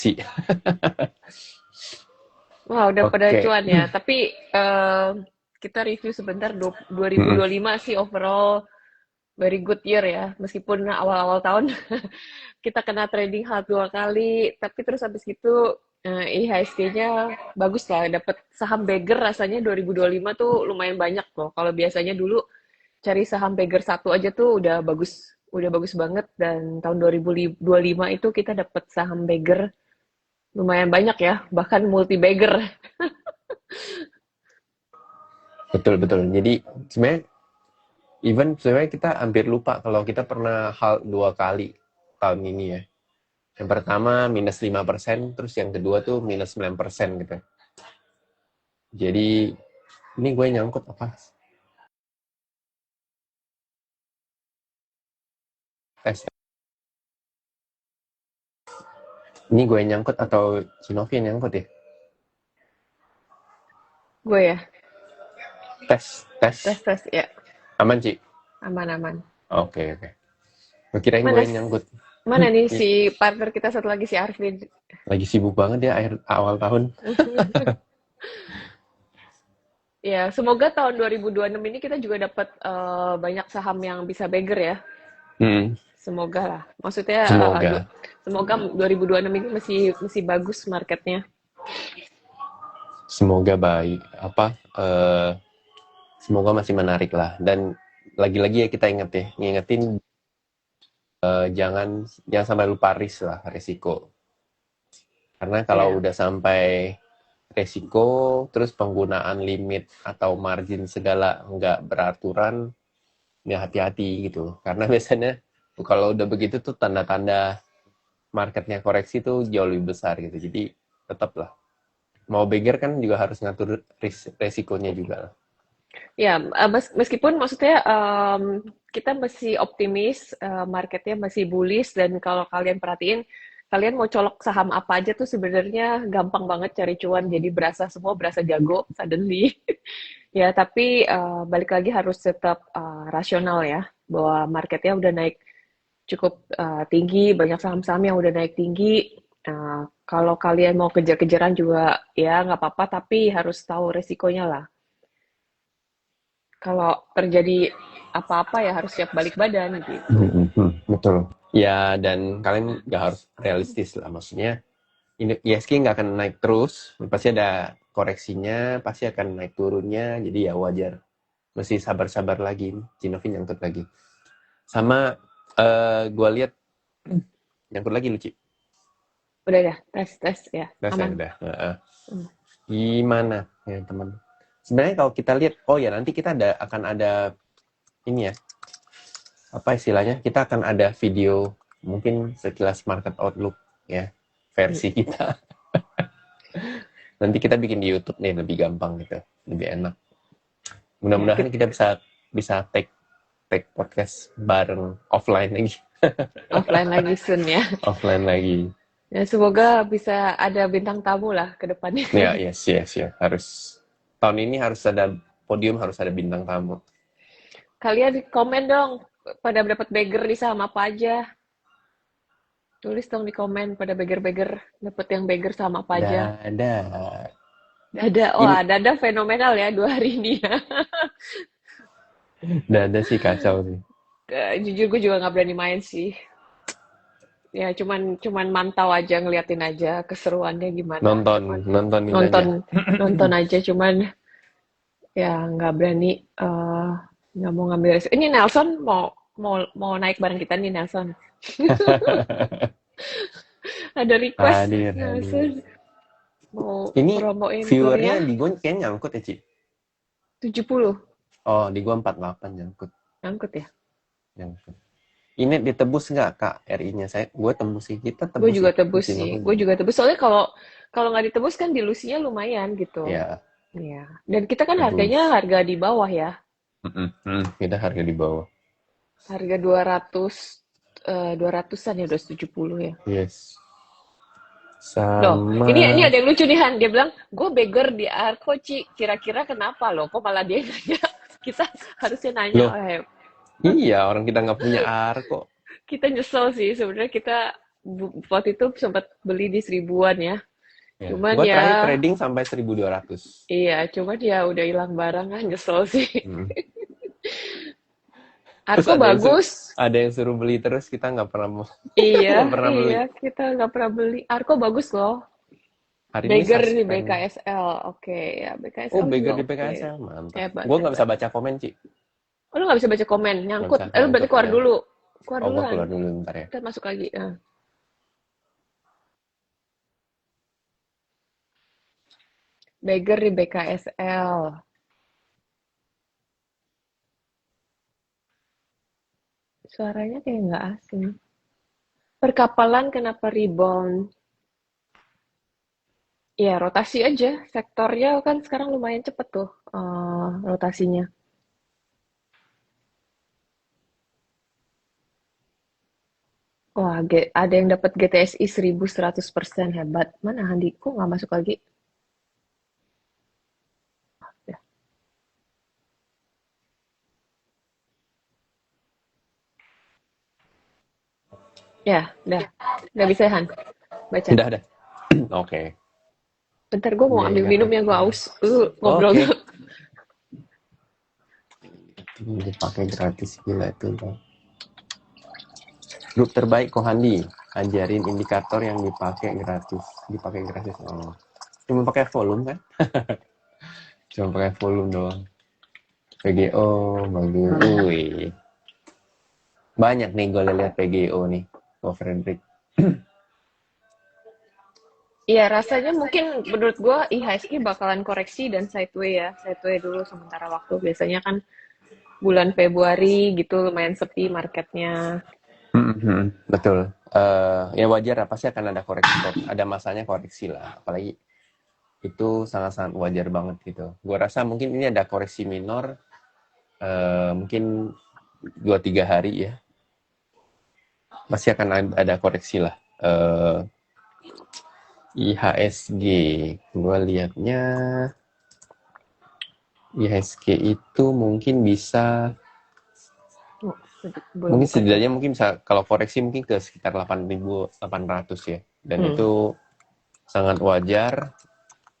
sih. Wah, udah pada Oke. cuan ya. Tapi kita review sebentar 2025 sih overall very good year ya. Meskipun awal-awal tahun kita kena trading halt 2 kali, tapi terus habis itu IHSG-nya bagus lah. Dapat saham beggar rasanya 2025 tuh lumayan banyak loh. Kalau biasanya dulu cari saham beggar satu aja tuh udah bagus banget. Dan tahun 2025 itu kita dapat saham beggar lumayan banyak ya, bahkan multi bagger. Betul betul. Jadi sebenarnya sebenarnya kita hampir lupa kalau kita pernah halt 2 kali tahun ini ya. Yang pertama minus 5%, terus yang kedua tuh minus 9% gitu. Jadi ini gue nyangkut apa? Tes. Ini gue nyangkut atau Cinovi yang nyangkut ya? Gue ya, Tes, tes. tes ya, Aman, Ci? aman-aman. Oke, oke. Gue kirain gue Mana yang nyangkut. mana nih si partner kita satu lagi si Arvin. Lagi sibuk banget ya awal tahun. Ya, semoga tahun 2026 ini kita juga dapat banyak saham yang bisa beggar ya. Hmm, Semoga lah. Maksudnya semoga. semoga 2026 ini masih masih bagus marketnya. Semoga baik. Semoga masih menarik lah. Dan lagi-lagi ya kita ingat ya, ngingetin jangan sampai lupa risk lah, resiko. Karena kalau Ya. udah sampai resiko, terus penggunaan limit atau margin segala nggak beraturan, ya hati-hati gitu. Karena biasanya kalau udah begitu tuh tanda-tanda marketnya koreksi tuh jauh lebih besar gitu. Jadi tetaplah mau beggar kan juga harus ngatur resikonya juga lah. Ya, meskipun maksudnya kita masih optimis, marketnya masih bullish dan kalau kalian perhatiin, kalian mau colok saham apa aja tuh sebenarnya gampang banget cari cuan, jadi semua berasa jago suddenly. Ya, tapi balik lagi harus tetap rasional ya, bahwa marketnya udah naik cukup tinggi, banyak saham-saham yang udah naik tinggi. Kalau kalian mau kejar-kejaran juga ya nggak apa-apa, tapi harus tahu resikonya lah. Kalau terjadi apa-apa ya harus siap balik badan gitu. Betul. Ya, dan kalian nggak harus realistis lah. Maksudnya, ISG nggak akan naik terus. Pasti ada koreksinya, pasti akan naik turunnya. Jadi ya wajar. Mesti sabar-sabar lagi. Cinovin nyangkut lagi. Sama, gue lihat nyangkut lagi Luci. Udah ya, tes ya, Udah saya aman. udah. Hmm. Gimana ya teman? Sebenarnya kalau kita lihat, oh ya nanti kita akan ada ini ya, apa istilahnya? Kita akan ada video mungkin sekilas market outlook ya, Hmm. versi kita. Nanti kita bikin di YouTube nih lebih gampang gitu, lebih enak. Ya, Mudah-mudahan kita bisa bisa take podcast bareng offline lagi, offline lagi soon ya. offline lagi. Ya, semoga bisa ada bintang tamu lah ke depannya. Ya, yes, yes, ya. Harus tahun ini harus ada podium, harus ada bintang tamu. Kalian komen dong, pada dapat bagger di saham apa aja. Tulis dong di komen pada bagger-bagger, dapat yang bagger saham apa aja. Dadah. Dada, Ini wah Dada fenomenal ya 2 hari ini ya. dadah sih kacau sih. Jujur gue juga nggak berani main sih. Ya cuman cuman mantau aja, ngeliatin aja keseruannya gimana. Nonton, Cuman nontonin nonton aja. nonton aja, cuman ya nggak berani, nggak mau ngambil resiko. Ini Nelson mau mau mau naik bareng kita nih Nelson. Ada request Hadir, hadir. Nelson mau Ini promoin viewernya turnya di gue kayaknya nyangkut ya, Ci? 70 Oh, di gue 48 nyangkut. nyangkut ya. Nyangkut. Ini ditebus nggak, Kak, RI-nya? Gue tembus sih. Kita Gue tembus juga ya. Di tebus sini sih. pun. Gue juga tebus. Soalnya kalau kalau nggak ditebus kan dilusinya lumayan gitu. Ya, Iya. Dan kita kan harganya tebus. harga di bawah ya. Kita harga di bawah. Harga 200 200-an ya 270 ya. Yes. Loh, ini Sama... ada yang lucu nih Han. Dia bilang, gue beggar di Arko, Ci. Kira-kira kenapa loh? Kok malah dia yang nanya? Kita harusnya nanya. Loh, iya orang kita nggak punya AR kok. Kita nyesel sih sebenarnya kita. waktu itu sempat beli di 1000-an ya. Ya, Cuman gue ya, terakhir trading sampai 1.200. iya, cuman ya udah hilang barang kan, nyesel sih. Hmm. Terus Arko bagus. ada yang suruh beli terus kita nggak pernah mau Iya, nggak pernah iya, beli. kita nggak pernah beli. Arko bagus loh. Hari ini Beggar di suspend. BKSL. Oke, ya Oh, BKSL juga beggar di oke. PKSL mantap. Hebat, Gue nggak bisa hebat. baca komen Ci, Oh, lu nggak bisa baca komen, nggak nyangkut. bisa Lu berarti nyangkut keluar ya. dulu. Keluar Oh, gue duluan. keluar dulu bentar ya. Kita masuk lagi. Ah. Beggar di BKSL. Suaranya kayak nggak asing. Perkapalan kenapa rebound? Ya, rotasi aja. Sektornya kan sekarang lumayan cepet tuh rotasinya. Wah, ada yang dapat GTSI 1100% hebat. Mana Handi? Kok nggak masuk lagi? Ya, ya, udah. Udah bisa, Han. Baca. Udah ada. Oke. Bentar, gue mau ambil minum ya, gue BRT. aus. Ngobrol Oke. dulu. Itu dipakai gratis gila itu. Grup terbaik Kohandi. Ajarin indikator yang dipakai gratis. Dipakai gratis. Oh. Cuma pakai volume kan? Cuma pakai volume doang. PGO bagus. Wih. Banyak nih gue lihat PGO nih. Oh, Frederick. Iya, rasanya mungkin menurut gue IHSG bakalan koreksi dan sideway ya. Sideway dulu sementara waktu. Biasanya kan bulan Februari gitu lumayan sepi marketnya. Betul. Ya wajar lah, pasti akan ada koreksi. Ada masanya koreksi lah. Apalagi itu sangat-sangat wajar banget gitu. Gue rasa mungkin ini ada koreksi minor. Mungkin 2-3 hari ya. Pasti akan ada koreksi lah. IHSG. Gue lihatnya IHSG itu mungkin bisa, Oh, belum mungkin buka tuh. setidaknya mungkin bisa, kalau koreksi mungkin ke sekitar 8.800 ya. Dan Hmm. itu sangat wajar.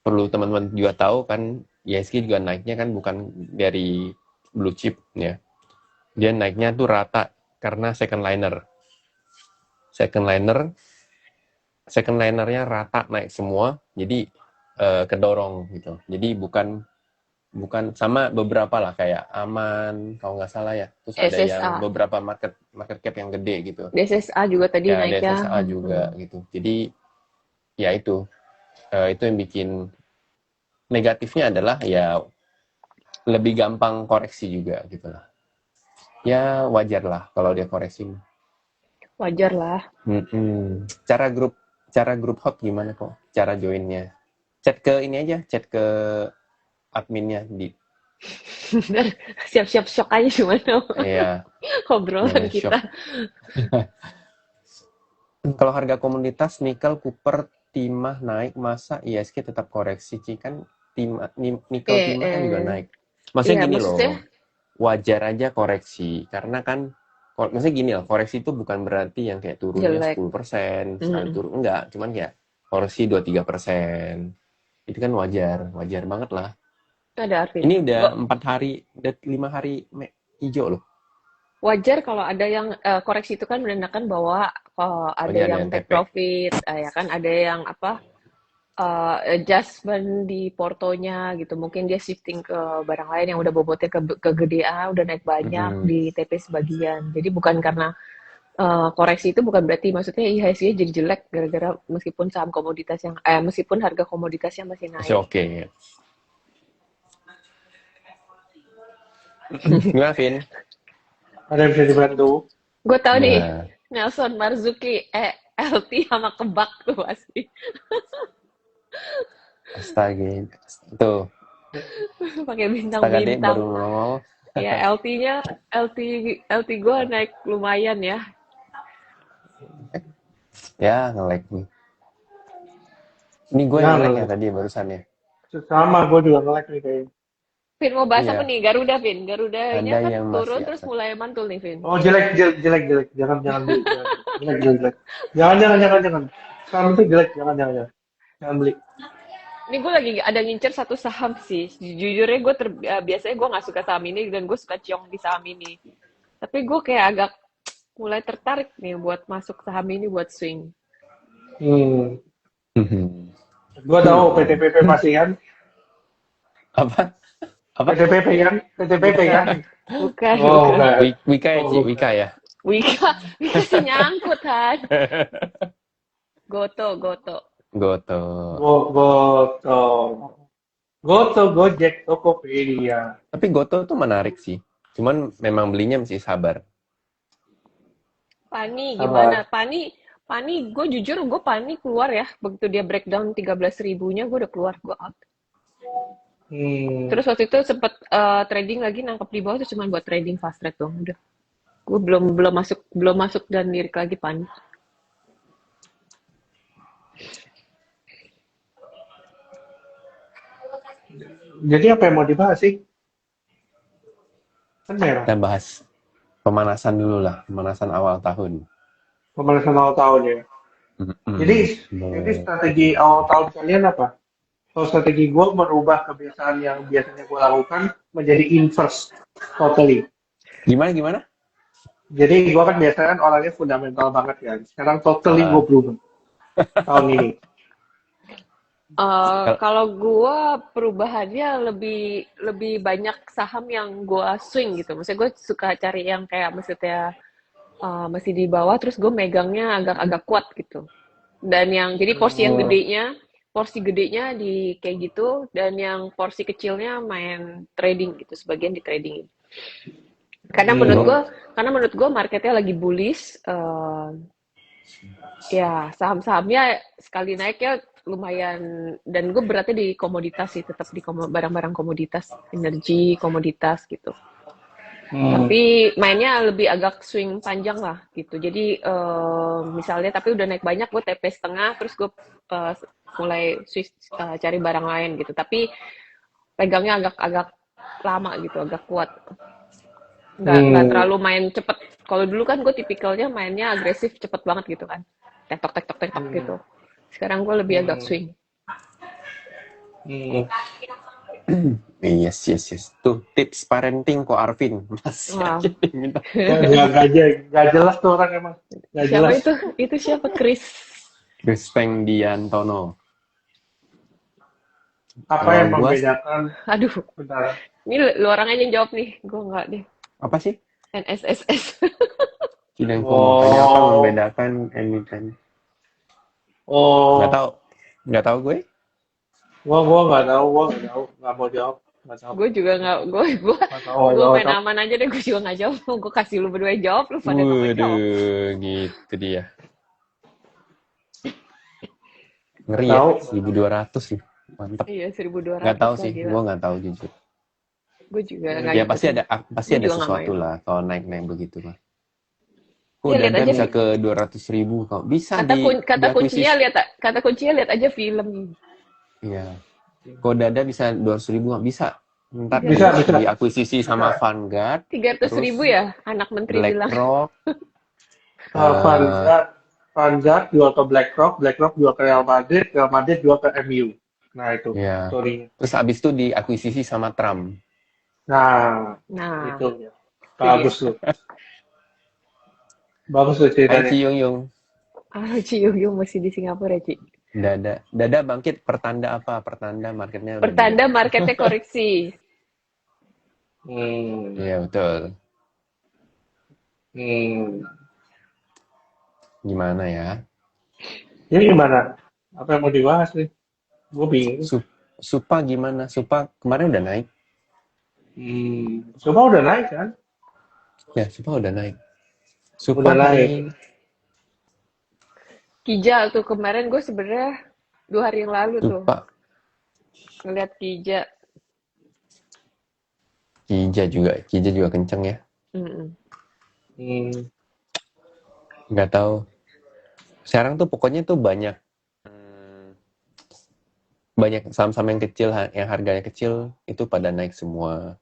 Perlu teman-teman juga tahu kan, IHSG juga naiknya kan bukan dari blue chip ya. Dia naiknya tuh rata karena second liner. Second linernya rata naik semua, jadi kedorong gitu. Jadi bukan sama beberapa lah kayak Aman kalau nggak salah ya. Terus ada yang SSA. beberapa market cap yang gede gitu. DSSA juga tadi Ya naiknya. DSSA juga gitu. Jadi ya itu yang bikin negatifnya adalah ya lebih gampang koreksi juga gitu lah. Ya wajar lah kalau dia koreksi. Wajar lah. Cara grup hot gimana kok? Cara joinnya? Chat ke ini aja, chat ke adminnya di. Siap-siap shock aja gimana Iya, obrolan gimana shock. kita. Kalau harga komoditas nikel, copper, timah naik, masa ISG tetap koreksi Ci? Kan nikel timah kan juga naik. Maksudnya Iya, gini loh, maksudnya wajar aja koreksi karena kan maksudnya gini loh, koreksi itu bukan berarti yang kayak turunnya jelek. 10%, sekali turun enggak, cuman kayak koreksi 2-3%. Itu kan wajar banget lah. Ada artinya. Ini udah 4 hari, udah 5 hari hijau loh. Wajar kalau ada yang koreksi itu kan menandakan bahwa ada Pokoknya ada yang yang take TP. profit, ya kan ada yang apa adjustment di portonya gitu. Mungkin dia shifting ke barang lain yang udah bobotnya kegedean, udah naik banyak di TP sebagian. Jadi bukan karena koreksi itu bukan berarti maksudnya IHSG jadi jelek gara-gara meskipun saham komoditas yang meskipun harga komoditasnya masih Masih naik. oke. Gimana, Vin? Ada yang bisa dibantu? Gue tahu nih, Nah, Nelson Marzuki, LT sama kebak tuh pasti. astaga. Tuh, Pakai astaga deh bintang-bintang. baru nongol. Ya, LT-nya, LT gue naik lumayan ya. Ya, nge-lag nih. Ini gue Ya, yang nge-lag ya nge-lag. tadi barusan ya. Sama, gue juga nge-lag nih kayaknya. Vin mau bahas apa Iya, nih? Garuda, Vin. Garudanya ada kan yang turun masih terus atas. mulai mantul nih, Vin. Oh, jelek, jelek, jelek. Jangan beli. Jangan. jelek. Jangan. Saham itu jelek, jangan beli. Ini gue lagi ada ngincer satu saham sih. Jujurnya gue biasanya gue nggak suka saham ini dan gue suka ciong di saham ini. Tapi gue kayak agak mulai tertarik nih buat masuk saham ini buat swing. Hmm. Mhm. Gue tahu PTPP pasti kan. Apa? Apa? PTPP kan. Bukan, Oh, bukan. enggak. Wika ya, Ci? Oh, Wika ya? Wika sih nyangkut kan. Goto. Goto. Goto, Gojek, Tokopedia. Tapi Goto tuh menarik sih. Cuman memang belinya mesti sabar. Pani Sabar. gimana? Pani gue jujur gue Pani keluar ya. Begitu dia breakdown 13.000-nya gue udah keluar, gue out. Terus waktu itu sempet trading lagi nangkep di bawah itu cuma buat trading fast trade doang udah. Gue belum masuk dan lirik lagi Pani. Jadi apa yang mau dibahas sih? Kan merah. Kita bahas pemanasan dulu lah. Pemanasan awal tahun. Pemanasan awal tahun ya. Jadi strategi awal tahun kalian apa? Kalau strategi gue merubah kebiasaan yang biasanya gue lakukan menjadi inverse totally. Gimana? Jadi gue kan biasanya orangnya fundamental banget kan. Sekarang totally gue berubah tahun ini. Kalau gue perubahannya lebih banyak saham yang gue swing gitu. Maksudnya gue suka cari yang kayak maksudnya masih di bawah terus gue megangnya agak kuat gitu. Dan yang jadi porsi gedenya di kayak gitu dan yang porsi kecilnya main trading gitu, sebagian di trading. Karena menurut gue marketnya lagi bullish. Ya saham-sahamnya sekali naiknya lumayan, dan gue beratnya di komoditas sih, tetap di barang-barang komoditas, energi, komoditas gitu. Tapi mainnya lebih agak swing panjang lah gitu. Jadi misalnya tapi udah naik banyak, gue TP setengah, terus gue mulai switch cari barang lain gitu. Tapi pegangnya agak lama gitu, agak kuat. Nggak terlalu main cepet. Kalau dulu kan gue tipikalnya mainnya agresif, cepet banget gitu kan. Tektok gitu. Sekarang gue lebih agak swing. Yes. Tuh tips parenting kok Arvin. Masih aja minta. Gak jelas tuh orang emang. Gak Siapa jelas. itu? Itu siapa? Chris Diantono. Apa yang membedakan? Aduh. Bentar. Ini lu orang aja yang jawab nih. Gue enggak deh. Apa sih? NSSS. Sidang apa membedakan emiten? Nggak tahu gue. Gue nggak tahu, nggak mau jawab. Gue juga nggak, gue main aman aja deh, gue juga nggak jawab. Gue kasih lu berdua jawab, lu pada nggak jawab. Gitu dia. Ngeri ya, 1.200 nih, mantap. Iya 1.200. Nggak tahu sih, gue nggak tahu jujur. Gue juga nggak. Ya pasti ada sesuatu lah kalau naik begitu mah. Ya, Dada bisa ke 200.000 kok. Bisa kata kuncinya lihat aja film. Iya. Kok Dada bisa 200.000 nggak bisa. Ntar bisa. Diakuisisi sama Vanguard. 300.000 ya, anak menteri bilang. Vanguard jual ke BlackRock jual ke Real Madrid jual ke MU. Nah itu. Ya. Terus abis itu diakuisisi sama Trump. Nah. Itu. Bagus tuh. Bagus tuh ceritanya. Ci Yung masih di Singapura, Ci. Dada bangkit, pertanda apa? Pertanda marketnya koreksi. Iya betul. Gimana ya? Ini gimana? Apa yang mau dibahas nih? Gue bingung. Supa gimana? Supa kemarin udah naik. Supa udah naik kan? Ya, Supa udah naik. Udah naik. Kija tuh kemarin gue sebenarnya 2 hari yang lalu tuh ngeliat Kija juga kenceng ya. Nggak tahu. Sekarang tuh pokoknya tuh banyak saham-saham yang kecil, yang harganya kecil itu pada naik semua.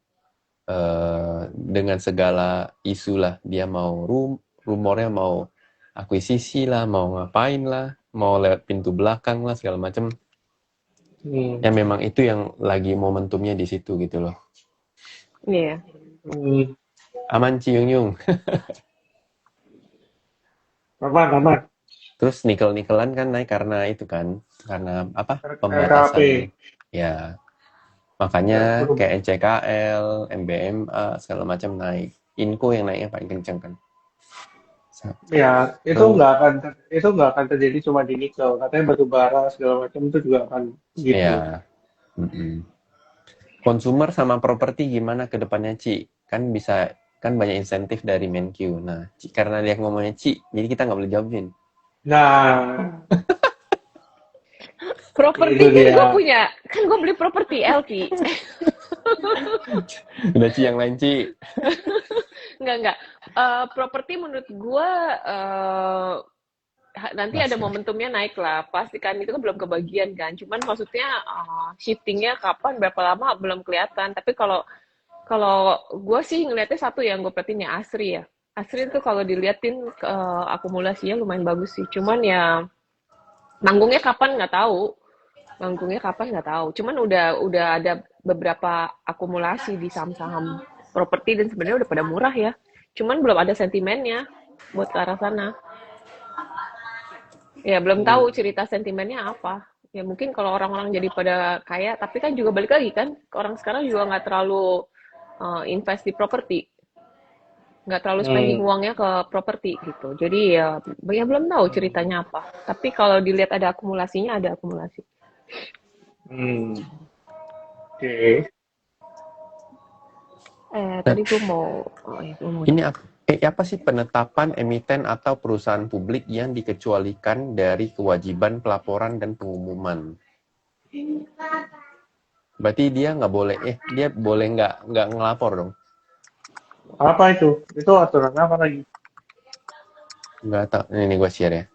Dengan segala isu lah, dia mau rumornya mau akuisisi lah, mau ngapain lah, mau lewat pintu belakang lah, segala macam. Ya memang itu yang lagi momentumnya di situ gitu loh. Iya. Aman Ciyung. Aman. Terus nikel-nikelan kan naik karena itu kan, karena apa? RKP. Pembatasan. Ya. Makanya Ya, kayak NCKL, MBMA segala macam naik. Inco yang naiknya paling kencang kan. ya, itu nggak akan terjadi cuma di nikel. Katanya batu bara segala macam itu juga akan gitu. Ya. Consumer sama properti gimana ke depannya, Ci? Kan bisa, kan banyak insentif dari Menq. Nah, Ci, karena dia ngomongnya Ci, jadi kita nggak boleh jawabin. Nah, Properti itu kan dia. gue punya, kan gue beli properti LP. Udah Ci yang lain, Ci. Enggak. Properti menurut gue nanti ada momentumnya naik lah. Pastikan itu kan belum kebagian kan. Cuman maksudnya shiftingnya kapan, berapa lama belum kelihatan. Tapi kalau gue sih ngelihatnya satu yang gue perhatiin ya Asri ya. Asri itu kalau diliatin akumulasinya lumayan bagus sih. Cuman ya manggungnya kapan nggak tahu. Cuman udah ada beberapa akumulasi di saham-saham properti dan sebenarnya udah pada murah ya. Cuman belum ada sentimennya buat ke arah sana. Ya belum tahu cerita sentimennya apa. Ya mungkin kalau orang-orang jadi pada kaya, tapi kan juga balik lagi kan, orang sekarang juga nggak terlalu invest di properti, nggak terlalu spending uangnya ke properti gitu. Jadi ya belum tahu ceritanya apa. Tapi kalau dilihat ada akumulasinya, ada akumulasi. Oke. Tadi gue mau Ini apa sih penetapan emiten atau perusahaan publik yang dikecualikan dari kewajiban pelaporan dan pengumuman? Berarti dia nggak boleh, dia boleh nggak ngelapor dong? Apa itu? Itu aturan apa lagi? Nggak tahu. Ini gue share ya.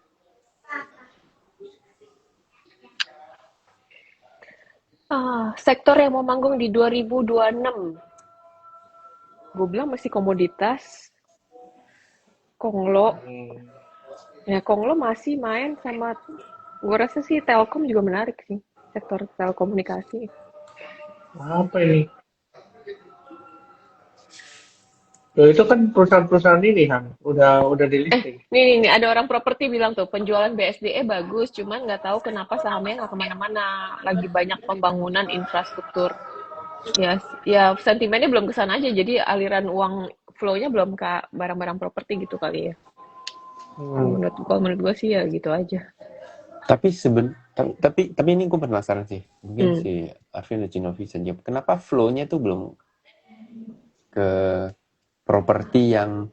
Sektor yang mau manggung di 2026. Gue bilang masih komoditas. Konglo. Ya, Konglo masih main sama, gue rasa sih Telkom juga menarik sih. Sektor telekomunikasi. Apa ini? Loh, itu kan perusahaan-perusahaan ini, Han. Udah di listing. Nih, ada orang properti bilang tuh, penjualan BSDE bagus, cuman nggak tahu kenapa sahamnya nggak kemana-mana. Lagi banyak pembangunan infrastruktur. Ya sentimennya belum kesana aja, jadi aliran uang flow-nya belum ke barang-barang properti gitu kali ya. Menurut gue sih ya gitu aja. Tapi ini gue penasaran sih. Mungkin si Arvin dan Cinovi bisa jawab. Kenapa flow-nya tuh belum ke properti yang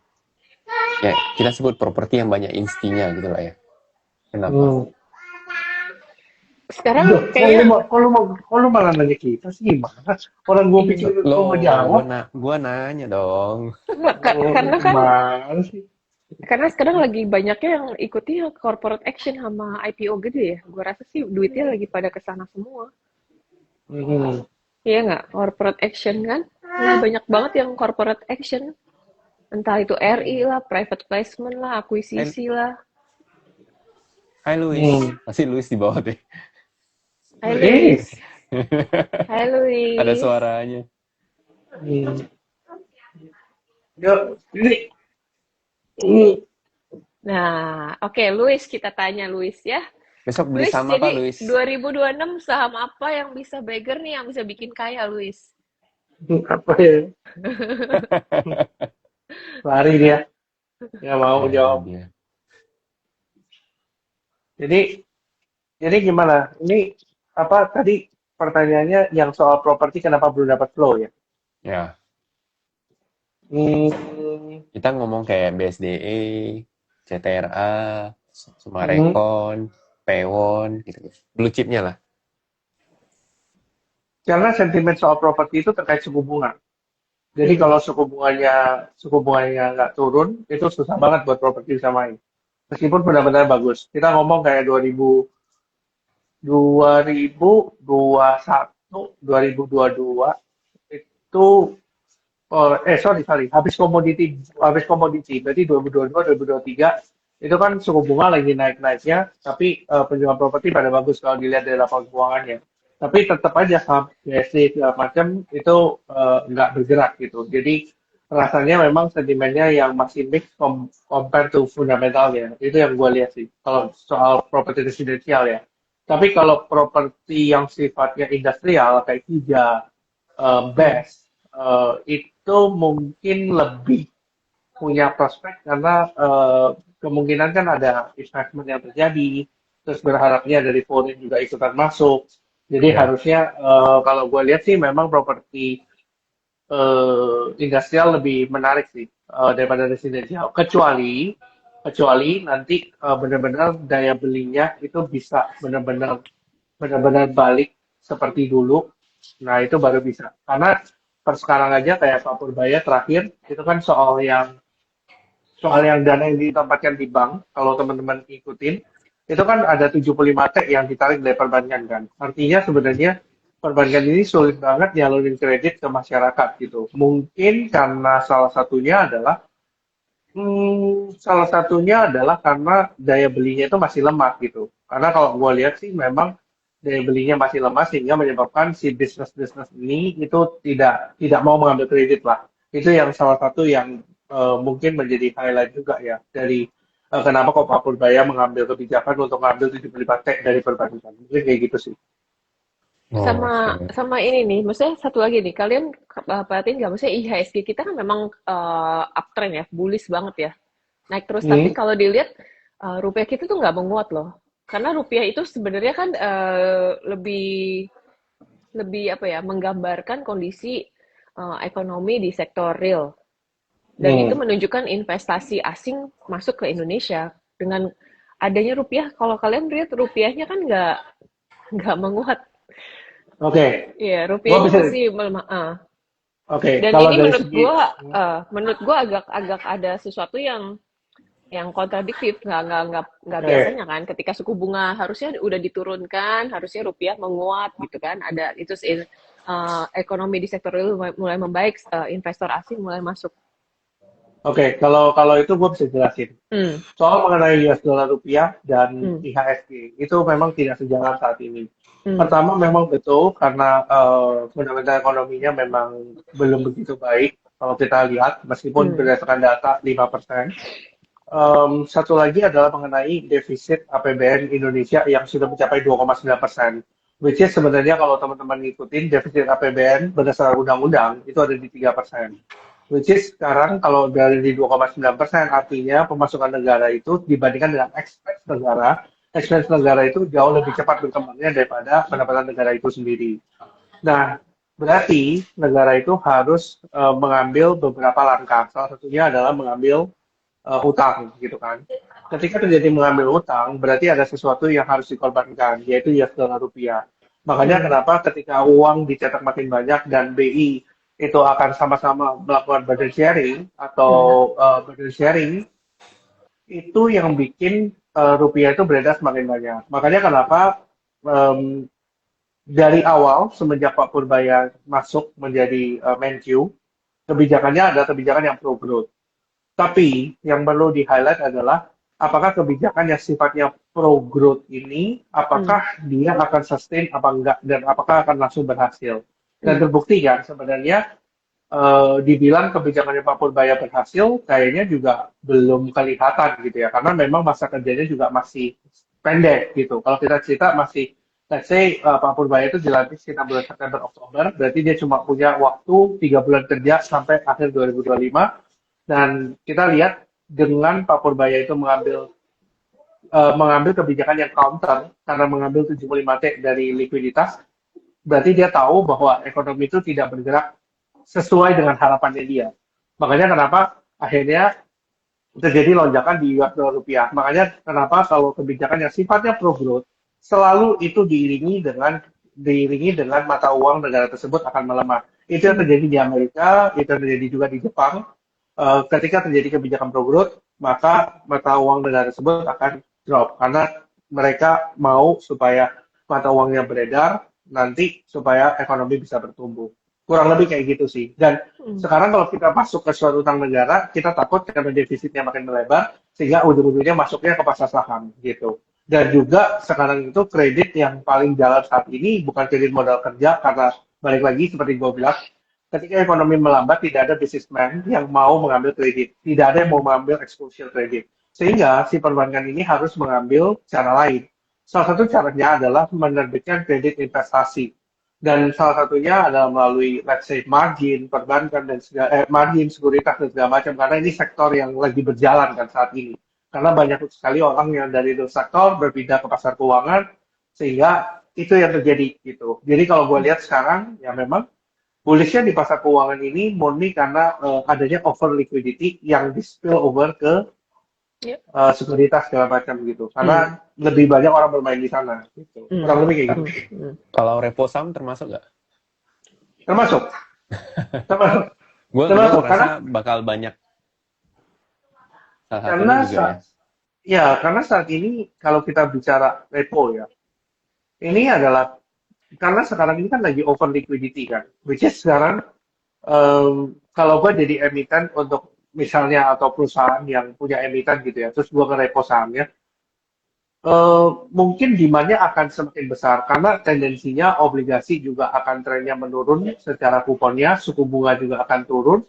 ya kita sebut properti yang banyak instinya gitu lah ya. Kenapa? Sekarang kayaknya Kok lu malah nanya kita sih gimana? Orang gue pikir lu mau jawab. Gue nanya dong. Karena kan sih? karena sekarang lagi banyaknya yang ikuti corporate action sama IPO gede ya. Gue rasa sih duitnya lagi pada kesana semua. Iya nggak? Corporate action kan? Banyak banget yang corporate action. Entah itu RI lah, private placement lah, akuisisi lah. Hai Luis. Masih Luis di bawah deh. Hai Luis. Hai Luis. Ada suaranya. Yuk, ini. Nah, oke, Luis, kita tanya Luis ya. Besok beli Luis, saham jadi apa Luis? 2026 saham apa yang bisa beggar nih, yang bisa bikin kaya Luis? Apa ya? Lari dia. Nggak mau jawab. Dia. Jadi gimana? Ini apa tadi pertanyaannya yang soal properti kenapa belum dapat flow ya? Ya. Kita ngomong kayak BSDE, CTRA, Sumarekon, Pewon, gitu. Blue chipnya lah. Karena sentimen soal properti itu terkait suku bunga. Jadi kalau suku bunganya nggak turun, itu susah banget buat properti bisa main. Meskipun benar-benar bagus. Kita ngomong kayak 2021, 2022 itu sorry, habis komoditi berarti 2022, 2023 itu kan suku bunga lagi naik-naiknya, tapi penjualan properti pada bagus kalau dilihat dari laporan keuangannya. Tapi tetap aja saham BSD segala macam itu nggak bergerak gitu. Jadi rasanya memang sentimennya yang masih mix compare to fundamentalnya. Itu yang gue lihat sih. Kalau soal properti residensial ya. Tapi kalau properti yang sifatnya industrial kayak Hija, BES, itu mungkin lebih punya prospek karena kemungkinan kan ada investment yang terjadi, terus berharapnya dari foreign juga ikutan masuk. Jadi harusnya kalau gue lihat sih memang properti industrial lebih menarik sih daripada residensial. Kecuali nanti benar-benar daya belinya itu bisa benar-benar balik seperti dulu. Nah itu baru bisa. Karena per sekarang aja kayak Pak Purbaya terakhir itu kan soal yang dana yang ditempatkan di bank, kalau teman-teman ikutin, itu kan ada 75 T yang ditarik dari perbankan kan. Artinya sebenarnya perbankan ini sulit banget nyalurin kredit ke masyarakat gitu. Mungkin karena salah satunya adalah karena daya belinya itu masih lemah gitu. Karena kalau gue lihat sih memang daya belinya masih lemah sehingga menyebabkan si bisnis-bisnis ini itu tidak mau mengambil kredit lah. Itu yang salah satu yang mungkin menjadi highlight juga ya dari kenapa kok Pak Purbaya mengambil kebijakan untuk mengambil 75 T dari perbankan. Mungkin kayak gitu sih. Sama Oke. sama ini nih, maksudnya satu lagi nih, kalian perhatiin nggak? Maksudnya IHSG kita kan memang uptrend ya, bullish banget ya, naik terus. Tapi Hmm. kalau dilihat rupiah kita tuh nggak menguat loh, karena rupiah itu sebenarnya kan lebih lebih apa ya, menggambarkan kondisi ekonomi di sektor real. Dan itu Hmm. menunjukkan investasi asing masuk ke Indonesia. Dengan adanya rupiah, kalau kalian lihat rupiahnya kan nggak menguat. Oke, Iya, gua rupiahnya bisa. masih melemah. Oke, Dan kalau ini dari segi. menurut gua agak ada sesuatu yang kontradiktif, nggak Oke. biasanya kan. Ketika suku bunga harusnya udah diturunkan, harusnya rupiah menguat gitu kan. Ada itu ekonomi di sektor real mulai membaik, investor asing mulai masuk. Oke, kalau itu gue bisa jelasin. Hmm, Soal mengenai US dollar rupiah dan hmm, IHSG, itu memang tidak sejalan saat ini. hmm, Pertama memang betul karena fundamental ekonominya memang belum begitu baik kalau kita lihat, meskipun hmm, berdasarkan data 5%. Satu lagi adalah mengenai defisit APBN Indonesia yang sudah mencapai 2,9%. Which is sebenarnya kalau teman-teman ngikutin defisit APBN berdasarkan undang-undang itu ada di 3%. Which is sekarang kalau dari di 2,9% artinya pemasukan negara itu dibandingkan dengan expense negara itu jauh lebih cepat berkembangnya daripada pendapatan negara itu sendiri. Nah, berarti negara itu harus mengambil beberapa langkah. Salah satunya adalah mengambil utang, gitu kan. Ketika terjadi mengambil utang, berarti ada sesuatu yang harus dikorbankan, yaitu US dollar rupiah. Makanya hmm, kenapa ketika uang dicetak makin banyak dan BI itu akan sama-sama melakukan burden sharing atau hmm, burden sharing, itu yang bikin rupiah itu beredar semakin banyak. Makanya kenapa em, dari awal semenjak Pak Purbaya masuk menjadi Menq, kebijakannya adalah kebijakan yang pro growth. Tapi yang perlu di-highlight adalah apakah kebijakan yang sifatnya pro growth ini, hmm, apakah dia akan sustain apa enggak, dan apakah akan langsung berhasil. Dan hmm, terbukti kan sebenarnya dibilang kebijakannya Pak Purbaya berhasil, kayaknya juga belum kelihatan gitu ya, karena memang masa kerjanya juga masih pendek gitu. Kalau kita cerita masih, let's say Pak Purbaya itu dilantik sekitar bulan September Oktober, berarti dia cuma punya waktu 3 bulan kerja sampai akhir 2025. Dan kita lihat dengan Pak Purbaya itu mengambil kebijakan yang counter karena mengambil 75 T dari likuiditas, berarti dia tahu bahwa ekonomi itu tidak bergerak sesuai dengan harapannya dia. Makanya kenapa akhirnya terjadi lonjakan di US dollar rupiah. Makanya kenapa kalau kebijakan yang sifatnya pro growth selalu itu diiringi dengan mata uang negara tersebut akan melemah. Itu yang hmm. terjadi di Amerika, itu yang terjadi juga di Jepang. Ketika terjadi kebijakan pro growth, maka mata uang negara tersebut akan drop karena mereka mau supaya mata uangnya beredar nanti supaya ekonomi bisa bertumbuh. Kurang lebih kayak gitu sih. Dan sekarang kalau kita masuk ke suatu utang negara, kita takut karena defisitnya makin melebar, sehingga ujung-ujungnya masuknya ke pasar saham gitu. Dan juga sekarang itu kredit yang paling jalan saat ini bukan kredit modal kerja, karena balik lagi seperti gue bilang, ketika ekonomi melambat, tidak ada businessman yang mau mengambil kredit. Tidak ada yang mau mengambil exposure kredit. Sehingga si perbankan ini harus mengambil cara lain. Salah satu caranya adalah menerbitkan kredit investasi. Dan salah satunya adalah melalui, let's say, margin, perbankan, dan margin, sekuritas, dan segala macam. Karena ini sektor yang lagi berjalan kan saat ini. Karena banyak sekali orang yang dari itu sektor berpindah ke pasar keuangan, sehingga itu yang terjadi gitu. Jadi kalau gue lihat sekarang, ya memang bullishnya di pasar keuangan ini murni karena adanya over liquidity yang di spill over ke sekuritas segala macam gitu. Karena lebih banyak orang bermain di sana. Gitu. Kurang lebih kayak gitu. Kalau repo saham termasuk nggak? Termasuk. Gue Termasuk merasa bakal banyak. Salah karena juga karena saat ini kalau kita bicara repo ya, ini adalah karena sekarang ini kan lagi over liquidity kan, which is sekarang kalau gue jadi emiten untuk misalnya atau perusahaan yang punya emiten gitu ya, terus gue nge-repo sahamnya, mungkin demand-nya akan semakin besar karena tendensinya obligasi juga akan trennya menurun secara kuponnya, suku bunga juga akan turun,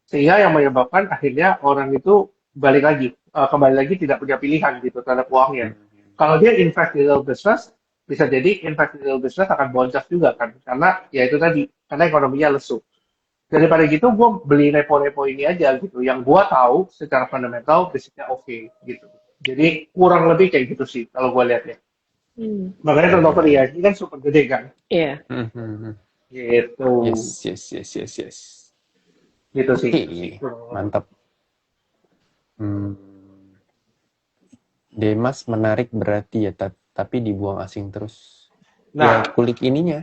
sehingga yang menyebabkan akhirnya orang itu kembali lagi tidak punya pilihan gitu terhadap uangnya. Kalau dia invest di real business, bisa jadi invest di real business akan boncos juga kan, karena ya itu tadi, karena ekonominya lesu. Daripada gitu, gue beli repo-repo ini aja gitu, yang gue tahu secara fundamental bisnisnya oke gitu. Jadi kurang lebih kayak gitu sih kalau gue lihatnya. Makanya turnover ya ini kan super gede kan. Iya. Gitu. Yes. Gitu sih. Mantap. Demas menarik berarti ya, tapi dibuang asing terus. Nah, ya, kulik ininya.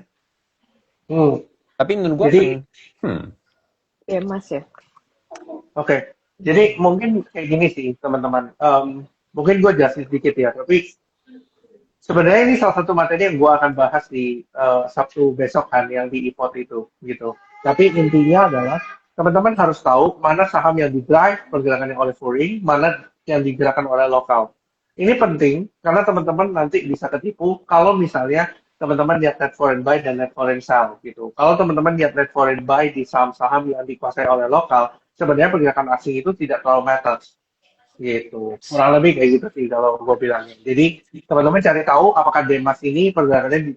Tapi menurut gue jadi, Demas ya. Oke. Jadi mungkin kayak gini sih teman-teman. Mungkin gue jelasin sedikit ya, tapi sebenarnya ini salah satu materi yang gue akan bahas di Sabtu besok kan, yang di IPOT itu gitu. Tapi intinya adalah teman-teman harus tahu mana saham yang di-drive pergerakannya oleh foreign, mana yang digerakkan oleh lokal. Ini penting karena teman-teman nanti bisa ketipu kalau misalnya teman-teman lihat net foreign buy dan net foreign sell gitu. Kalau teman-teman lihat net foreign buy di saham-saham yang dikuasai oleh lokal, sebenarnya pergerakan asing itu tidak terlalu matters gitu. Kurang lebih kayak gitu sih kalau gue bilangnya. Jadi teman-teman cari tahu apakah Demas ini pergerakannya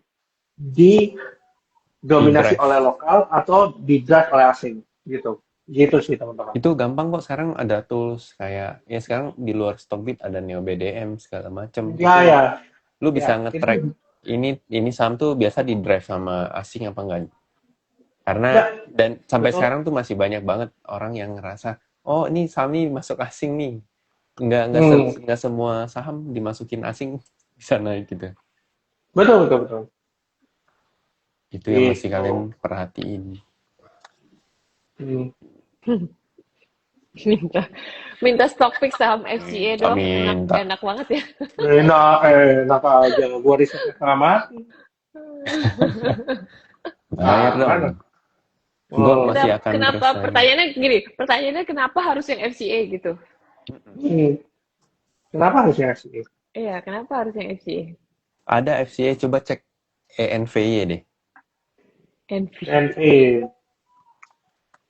didominasi oleh lokal atau di-drive oleh asing gitu. Gitu sih teman-teman. Itu gampang kok, sekarang ada tools kayak ya sekarang di luar Stockbit ada Neo BDM segala macam. Ya. Lu bisa nge-track ini saham tuh biasa di-drive sama asing apa enggak. Karena dan sampai sekarang tuh masih banyak banget orang yang ngerasa, oh ini saham ini masuk asing nih. Enggak semua saham dimasukin asing bisa naik gitu. Betul. Itu yang mesti kalian perhatiin. Minta stock pick saham FCA dong. Enak banget ya. Enak aja. Gua risetnya setengah mati. Bayar dong. Gue masih akan kenapa pertanyaannya kenapa harus yang FCA gitu? Kenapa harus yang FCA? Iya, kenapa harus yang FCA? Ada FCA, coba cek ENVY deh.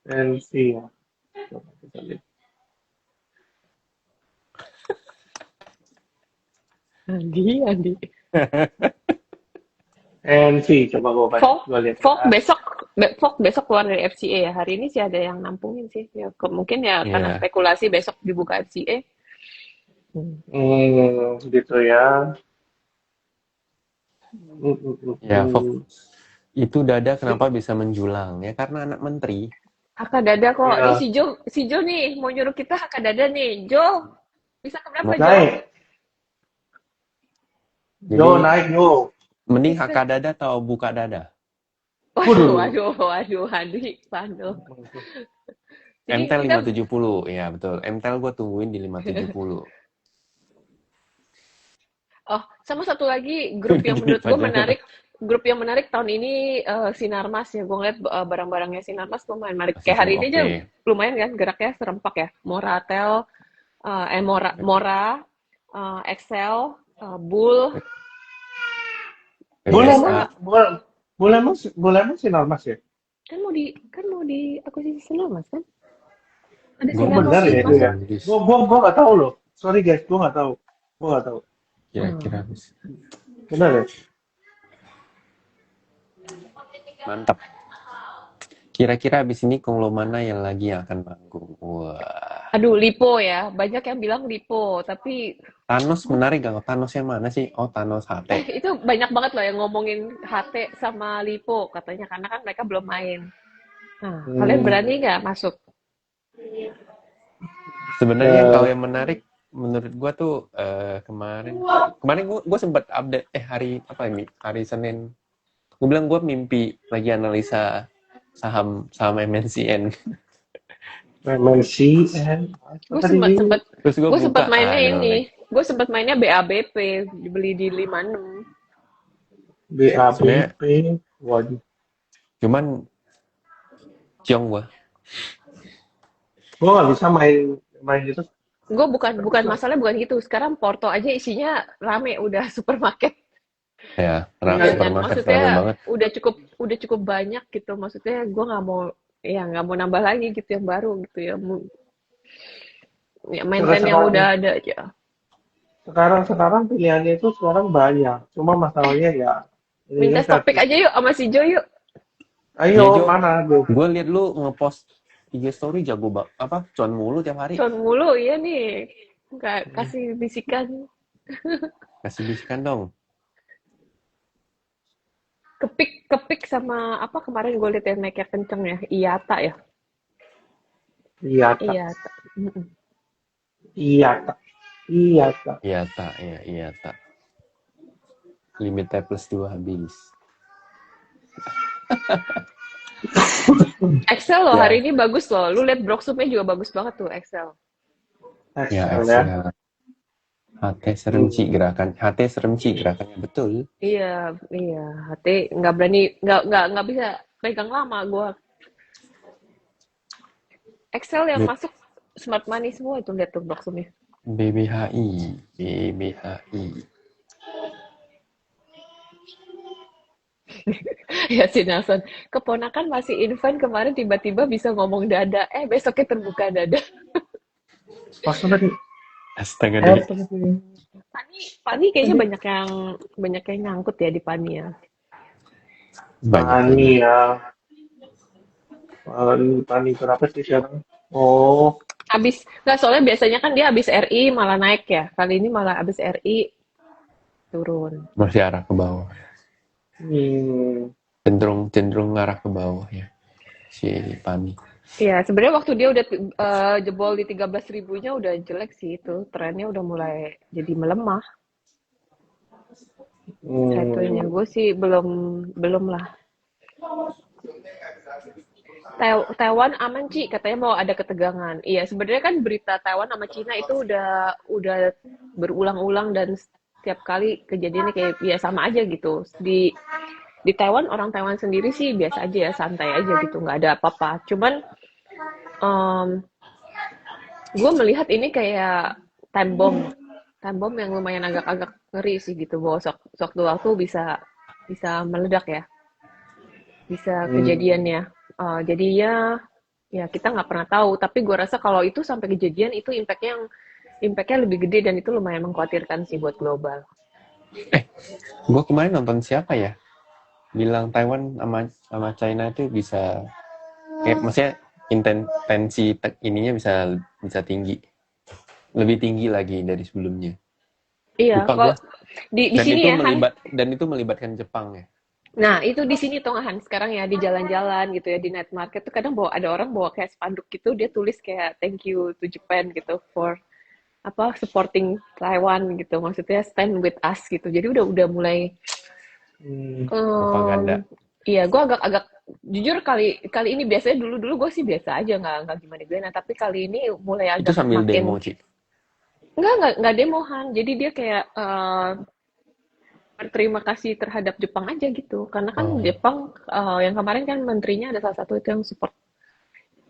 NV ya. Coba kita lihat. Andi. NV, coba gue lihat. Fok besok keluar dari FCA ya. Hari ini sih ada yang nampungin sih. Ya, mungkin ya karena spekulasi besok dibuka FCA. Gitu ya. Ya, Fok. Itu Dada kenapa bisa menjulang? Ya karena anak menteri. Haka Dada kok. Ya. Nih si Jo nih mau nyuruh kita Haka Dada nih. Jo, bisa keberapa Jo? Jo naik Jo. Mending Haka Dada atau buka dada? Waduh, Hadi, Pando. MTEL 570, ya betul. MTEL gue tungguin di 570. Oh, sama satu lagi grup yang menurut gue menarik. grup yang menarik tahun ini Sinarmas ya. Gue ngeliat barang-barangnya Sinarmas lumayan menarik. Masih Kayak hari ini oke. aja lumayan kan geraknya serempak ya. Moratel, Mora, Excel, Bull, Boleh BSA. emang, boleh emang Sinarmas ya? kan mau di akuisisi Sinarmas kan? Ada Gue Oh Sinarmas benar sih ya itu masuk. ya. Gua nggak tahu loh. Sorry guys, gua nggak tahu. Gua nggak tahu. Kira-kira Hmm. bisa. Benar ya? Mantap. Kira-kira abis ini konglo mana yang lagi yang akan manggung? Wah. Aduh, Lipo ya. Banyak yang bilang Lipo, tapi Thanos menarik gak? Thanos yang mana sih? Oh, Thanos HT. itu banyak banget loh yang ngomongin HT sama Lipo katanya karena kan mereka belum main. Nah, kalian berani nggak masuk? Sebenarnya kalau Eh, yang menarik menurut gua tuh kemarin gua sempat update hari apa ini? Hari Senin. Gua bilang gua mimpi lagi analisa saham MNCN. MNCN apa Gue tadi? sempat sempat Terus gua gue sempat buka, mainnya aduh, ini. Gue sempat mainnya BABP, dibeli di 56. sebenarnya BABP. Waduh. cuman ciong gua. Gua nggak bisa main main itu. Gue bukan masalahnya bukan gitu. Sekarang Porto aja isinya rame udah supermarket. Ya, Iya. Dan supermarket rame maksudnya banget. udah cukup banyak gitu. Maksudnya gue nggak mau nambah lagi gitu yang baru gitu ya. Ya maintain yang Sekarang udah ada aja. sekarang pilihannya itu sekarang banyak. Cuma masalahnya ya ini Minta kan topik aja yuk sama si Jo yuk. Ya ayo Jo, mana tuh? gue liat lu ngepost IG story jago apa cuan mulu tiap hari. Con mulu iya nih. Nggak kasih bisikan. Kasih bisikan dong. Kepik sama apa kemarin gue liat yang naiknya kenceng ya. Iyata ya. Iya tak, Iyata. Mm-mm. iya tak, iya tak. Iya tak. Limit T plus 2 habis. Excel loh Ya. hari ini bagus loh. Lu liat Broksumnya juga bagus banget tuh Excel. Ya, Excel ya. Excel. HT seremci gerakannya betul. Iya, iya. Hati nggak berani, nggak bisa pegang lama gue. Excel yang B- masuk smart money semua itu liat tuh Broksumnya. BBHI. Ya si Nelson, keponakan masih invent kemarin tiba-tiba bisa ngomong dada. Besoknya terbuka dada. Maksudnya tadi Astaga deh. Pani kayaknya banyak yang nyangkut ya di Pani ya. Banyak. Pani ya. Pani berapa sih sekarang? Oh, Nggak soalnya biasanya kan dia habis RI malah naik ya. Kali ini malah habis RI turun. Masih arah ke bawah. hmm, Cenderung ngarah ke bawah ya. Si Pani. Iya, sebenarnya waktu dia udah jebol di 13 ribunya udah jelek sih itu. Trennya udah mulai jadi melemah. Satunya gue sih belum lah. Taiwan aman Ci, katanya mau ada ketegangan. Iya, sebenarnya kan berita Taiwan sama Cina itu udah berulang-ulang dan setiap kali kejadiannya kayak ya sama aja gitu. Di Taiwan orang Taiwan sendiri sih biasa aja ya, santai aja gitu, nggak ada apa-apa. Cuman gue melihat ini kayak time bomb yang lumayan agak-agak ngeri sih gitu bahwa waktu waktu bisa meledak ya, bisa kejadiannya. Jadinya ya kita nggak pernah tahu. Tapi gue rasa kalau itu sampai kejadian itu impactnya lebih gede dan itu lumayan mengkhawatirkan sih buat global. Gue kemarin nonton siapa ya? Bilang Taiwan sama China itu bisa kayak maksudnya intensi ininya bisa tinggi. Lebih tinggi lagi dari sebelumnya. Iya, Lupa kalau gua. di Dan sini itu ya Han. dan itu melibatkan Jepang ya. Nah, itu di sini tuh Han sekarang ya di jalan-jalan gitu ya di night market tuh kadang ada orang bawa kayak spanduk gitu dia tulis kayak thank you to Japan gitu for supporting Taiwan gitu. Maksudnya stand with us gitu. Jadi udah mulai Propaganda. iya, gue agak jujur kali ini biasanya dulu gue sih biasa aja nggak gimana, tapi kali ini mulai Itu agak sambil makin demo, Ci. nggak demohan. Jadi dia kayak berterima kasih terhadap Jepang aja gitu. Karena kan Oh. Jepang yang kemarin kan menterinya ada salah satu itu yang support,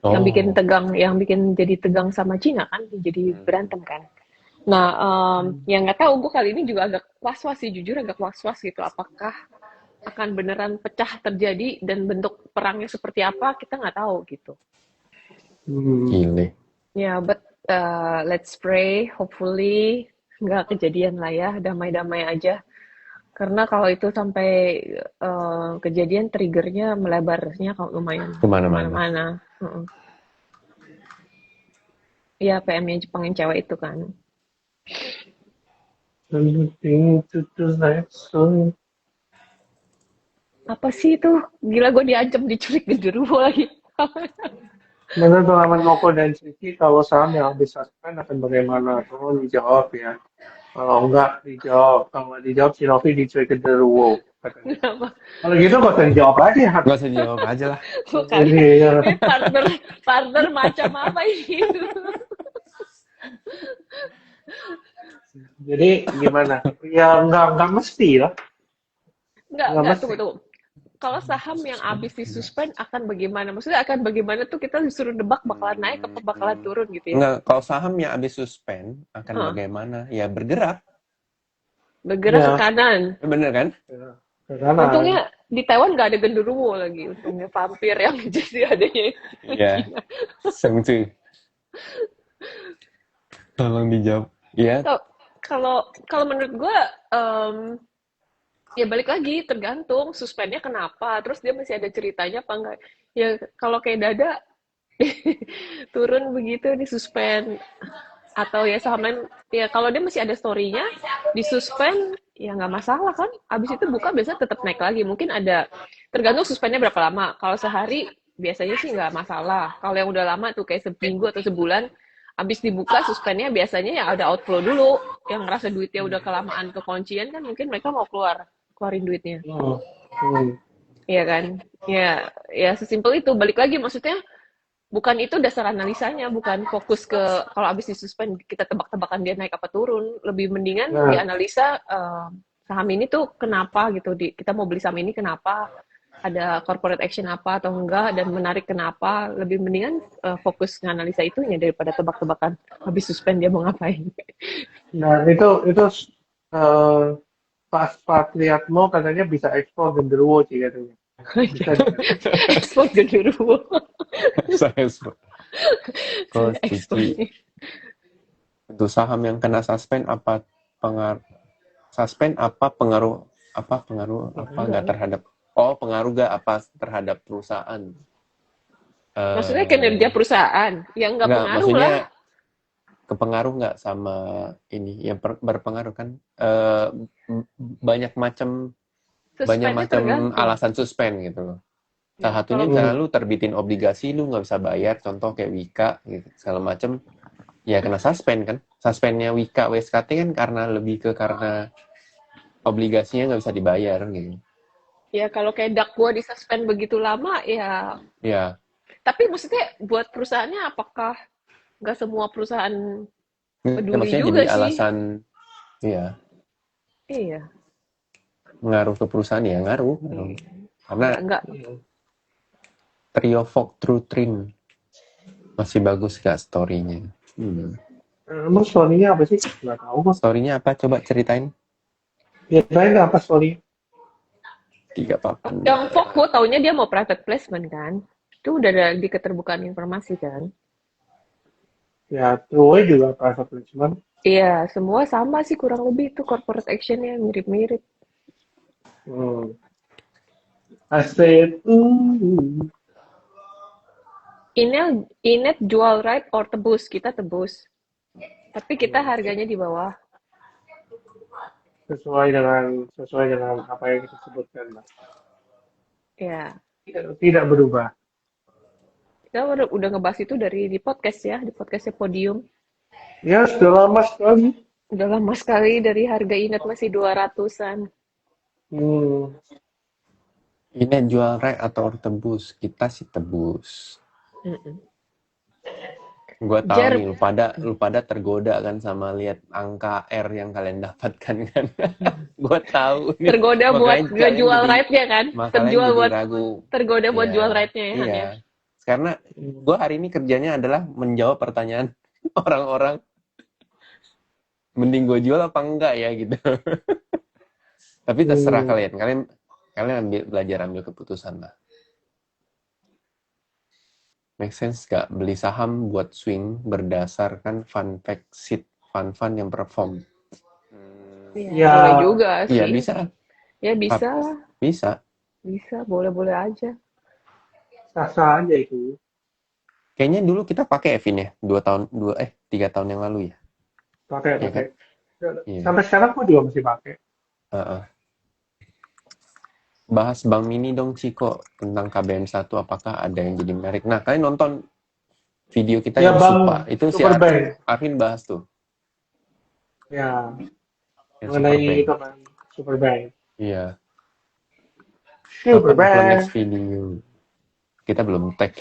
yang bikin Oh. tegang, yang bikin jadi tegang sama Cina kan, jadi berantem kan. Nah, yang nggak tahu gue kali ini juga agak was-was sih, jujur agak was-was gitu. Apakah akan beneran pecah terjadi dan bentuk perangnya seperti apa, kita nggak tahu gitu. Gile. Ya, but let's pray, hopefully nggak kejadian lah ya, damai-damai aja. Karena kalau itu sampai kejadian, triggernya melebarnya kalau lumayan Kemana-mana. kemana-mana. Ya, PM-nya Jepang yang cewek itu kan. Apa sih itu? Gila, gue diancam diculik genderuwo lagi. Menurut pengalaman Moko dan Sisi, kalau saham yang habis suspend akan bagaimana? Tolong dijawab ya. Kalau enggak dijawab, kalau nggak dijawab Shinobi diculik ke Deruwo. Kenapa? Kalau gitu gak usah dijawab aja. Gak usah jawab aja lah. Ini partner macam apa ini? Jadi gimana? Ya nggak mesti lah. Enggak, tunggu. Kalau saham yang habis disuspend akan bagaimana? Maksudnya akan bagaimana tuh kita disuruh nebak bakalan naik atau bakalan turun gitu ya? Enggak, kalau saham yang habis suspend akan bagaimana? Ya bergerak. Bergerak Ya. ke kanan. Bener kan? Ya, ke kanan. Untungnya di Taiwan nggak ada genderuwo lagi. Untungnya vampir yang jadi adanya. Iya. Sengcu. Tolong dijawab. Iya. Kalau menurut gue, ya balik lagi tergantung suspendnya kenapa. Terus dia masih ada ceritanya apa enggak? Ya kalau kayak Dada turun begitu disuspend, atau ya saham lain ya kalau dia masih ada story-nya disuspend ya nggak masalah kan. Abis itu buka biasanya tetap naik lagi. Mungkin ada, tergantung suspendnya berapa lama. Kalau sehari biasanya sih nggak masalah. Kalau yang udah lama tuh kayak seminggu atau sebulan, abis dibuka suspendnya biasanya ya ada outflow dulu. Yang ngerasa duitnya udah kelamaan kekuncian kan, mungkin mereka mau keluarin duitnya. Iya kan? Ya sesimpel itu. Balik lagi maksudnya, bukan itu dasar analisanya, bukan fokus ke kalau habis disuspend kita tebak-tebakan dia naik apa turun. Lebih mendingan dianalisa saham ini tuh kenapa gitu. Kita mau beli saham ini kenapa, ada corporate action apa atau enggak, dan menarik kenapa. Lebih mendingan fokus nganalisa itunya daripada tebak-tebakan habis suspend dia mau ngapain. Nah itu pas lihat mau katanya bisa ekspor genderuwo sih katanya. Ekspor genderuwo. Saya ekspor. Kalau Cici, untuk saham yang kena suspend apa pengaruh nggak terhadap pengaruh nggak apa terhadap perusahaan? Maksudnya kinerja perusahaan yang nggak pengaruh maksudnya, lah. Kepengaruh nggak sama ini yang berpengaruh kan? Banyak macam alasan suspend gitu loh. Salah satunya misalnya lu terbitin obligasi, lu nggak bisa bayar, contoh kayak Wika gitu, segala macam, ya kena suspend kan. Suspendnya Wika WSKT kan karena obligasinya nggak bisa dibayar gitu. Ya kalau kayak DAX gua disuspend begitu lama ya. Ya. Tapi maksudnya buat perusahaannya apakah nggak semua perusahaan peduli maksudnya juga jadi sih? alasan, Iya. Ngaruh ke perusahaan ya ngaruh. Karena enggak. Trio Fog True Trin masih bagus gak story-nya? Emang story-nya apa sih? Nggak tahu kok. Story-nya apa? Coba ceritain. Ceritain apa story? 3 papan. Yang Fog gue taunya dia mau private placement kan? Itu udah ada di keterbukaan informasi kan? Ya, True juga private placement. Iya, semua sama sih kurang lebih itu corporate action-nya mirip-mirip. I said, Inet jual right or tebus, kita tebus. Tapi kita harganya di bawah. Sesuai dengan apa yang kita sebutkan, Mbak. Ya. Tidak berubah. Kita udah ngebahas itu di podcast ya, di podcastnya Podium. Ya, sudah lama sekali. Udah lama sekali, dari harga Inet masih 200-an. Ini jual right atau tebus? Kita sih tebus. Gue tahu Jer, nih, lu pada tergoda kan sama lihat angka R yang kalian dapatkan kan. Gue tahu nih, tergoda buat makanya kalian ngejual jadi ride-nya kan? jadi ragu. Tergoda buat jual Iya, ride-nya ya, Han iya. ya. Karena gue hari ini kerjanya adalah menjawab pertanyaan orang-orang, mending gue jual apa enggak ya gitu. Tapi terserah Hmm. kalian belajar ambil keputusan lah. Make sense gak? Beli saham buat swing berdasarkan fun fact sheet fund yang perform. Iya, Ya, boleh juga Iya sih. bisa, Ya bisa lah, bisa. bisa, boleh-boleh aja. sah-sah aja itu. Kayaknya dulu kita pakai Evin ya, 3 tahun yang lalu ya, Pakai, iya pakai. kan? Iya. Sampai sekarang gue juga masih pakai. Heeh. Bahas Bank Mini dong Ciko tentang KBM1, apakah ada yang jadi menarik? Nah, kalian nonton video kita Ya yang Supa, Bang, itu si Superbank. Arvin bahas tuh, Ya, yang mengenai Superbank. itu kan, Superbank. Iya. Kapan upload next Superbank. video? Kita belum tag.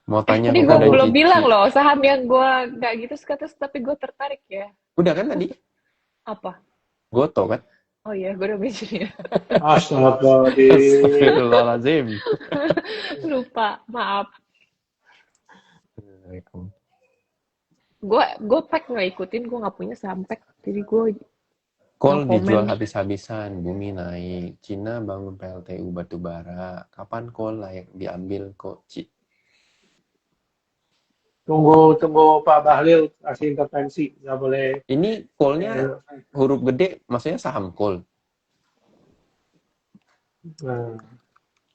Mau tanya Ini gue kepada belum Cici. bilang loh, saham yang gue nggak gitu suka terus, tapi gue tertarik ya. Udah kan tadi? Apa? Goto kan? Oh iya, gue udah mention ya. Astagfirullahaladzim. Astagfirullahaladzim. Lupa, maaf. Gue pack nggak ikutin, gue nggak punya saham pack, jadi gue no Coal dijual comment. habis-habisan, bumi naik, Cina bangun PLTU batubara. Kapan coal layak diambil kok, Ci? Tunggu Pak Bahlil kasih intervensi, nggak boleh. Ini coalnya huruf gede, maksudnya saham coal. Nah,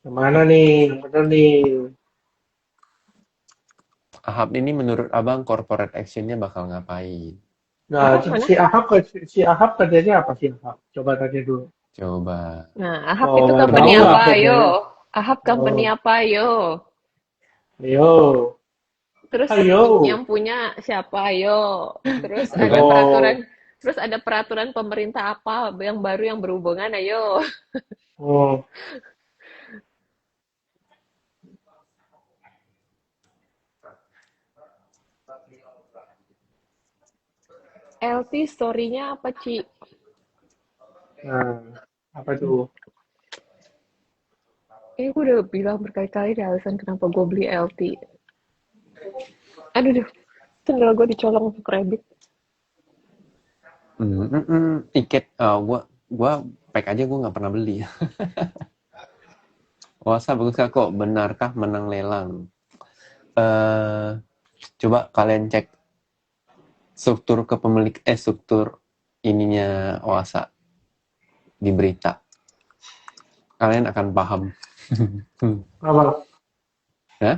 kemana nih? Yang bener nih. Ahab ini menurut abang corporate actionnya bakal ngapain? Nah, Ahab mana? si Ahab kerjanya apa sih Ahab? Coba tanya dulu. Coba. Nah, Ahab Oh, itu nggak company tahu lah apa, yo? kerjanya. Ahab company Oh, apa, yo? ayo, Terus ayo. yang punya siapa, yo? Terus Tuh ada kan? peraturan, Oh, terus ada peraturan pemerintah apa yang baru yang berhubungan, ayo? oh, LT story-nya apa, Ci? nah, apa tuh? Gue udah bilang berkali-kali deh alasan kenapa gue beli LT. Aduh, deh, sendal gue dicolong kredit. Tiket, gua pack aja gue nggak pernah beli. Wasa bagus kok, benarkah menang lelang? Coba kalian cek struktur ininya Oasa di berita. Kalian akan paham. Apa? Hah?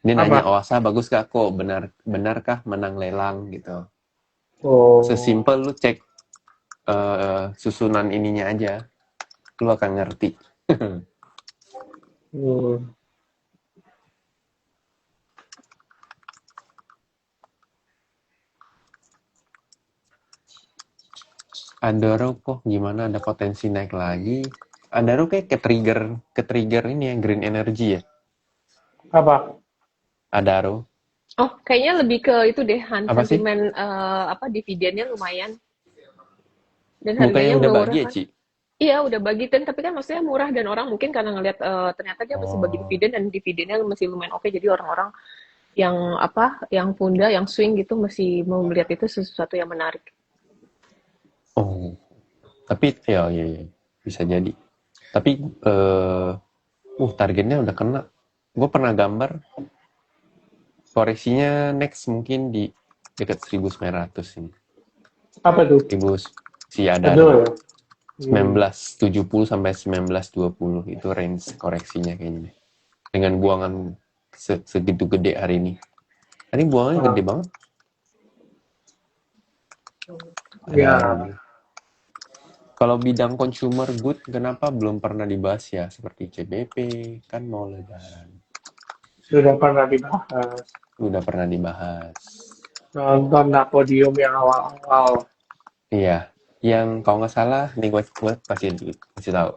Dia Apa? nanya Oasa bagus kok, benarkah menang lelang gitu. Oh, Sesimpel lu cek susunan ininya aja, lu akan ngerti. hmm. Adaro kok gimana ada potensi naik lagi? Adaro kayak ke-trigger ini ya, green energy ya. Apa? Adaro. Oh, kayaknya lebih ke itu deh, Han, Apa sih? sentimen dividennya lumayan. Dan Bukannya harganya udah murah bagi ya, kan? Ci? Iya, udah bagi kan, tapi kan maksudnya murah dan orang mungkin karena ngelihat ternyata dia masih bagi Oh. dividen dan dividennya masih lumayan oke, jadi orang-orang yang yang Funda, yang swing gitu masih mau melihat itu sesuatu yang menarik. Oh. Tapi ya, bisa jadi. Tapi targetnya udah kena. Gue pernah gambar koreksinya next mungkin di dekat 1900 ini. Apa tuh? 1000 si Betul. Adaro. 1970 sampai 1920 itu range koreksinya kayaknya. Dengan buangan segitu gede hari ini. Hari buangannya Ah, gede banget. ya, Kalau bidang consumer good, kenapa belum pernah dibahas ya? Seperti CBP, kan mau lebaran. sudah pernah dibahas. Udah pernah dibahas. Nonton Napodium yang awal-awal. Iya, yang kalau nggak salah, nih gue kasih tahu.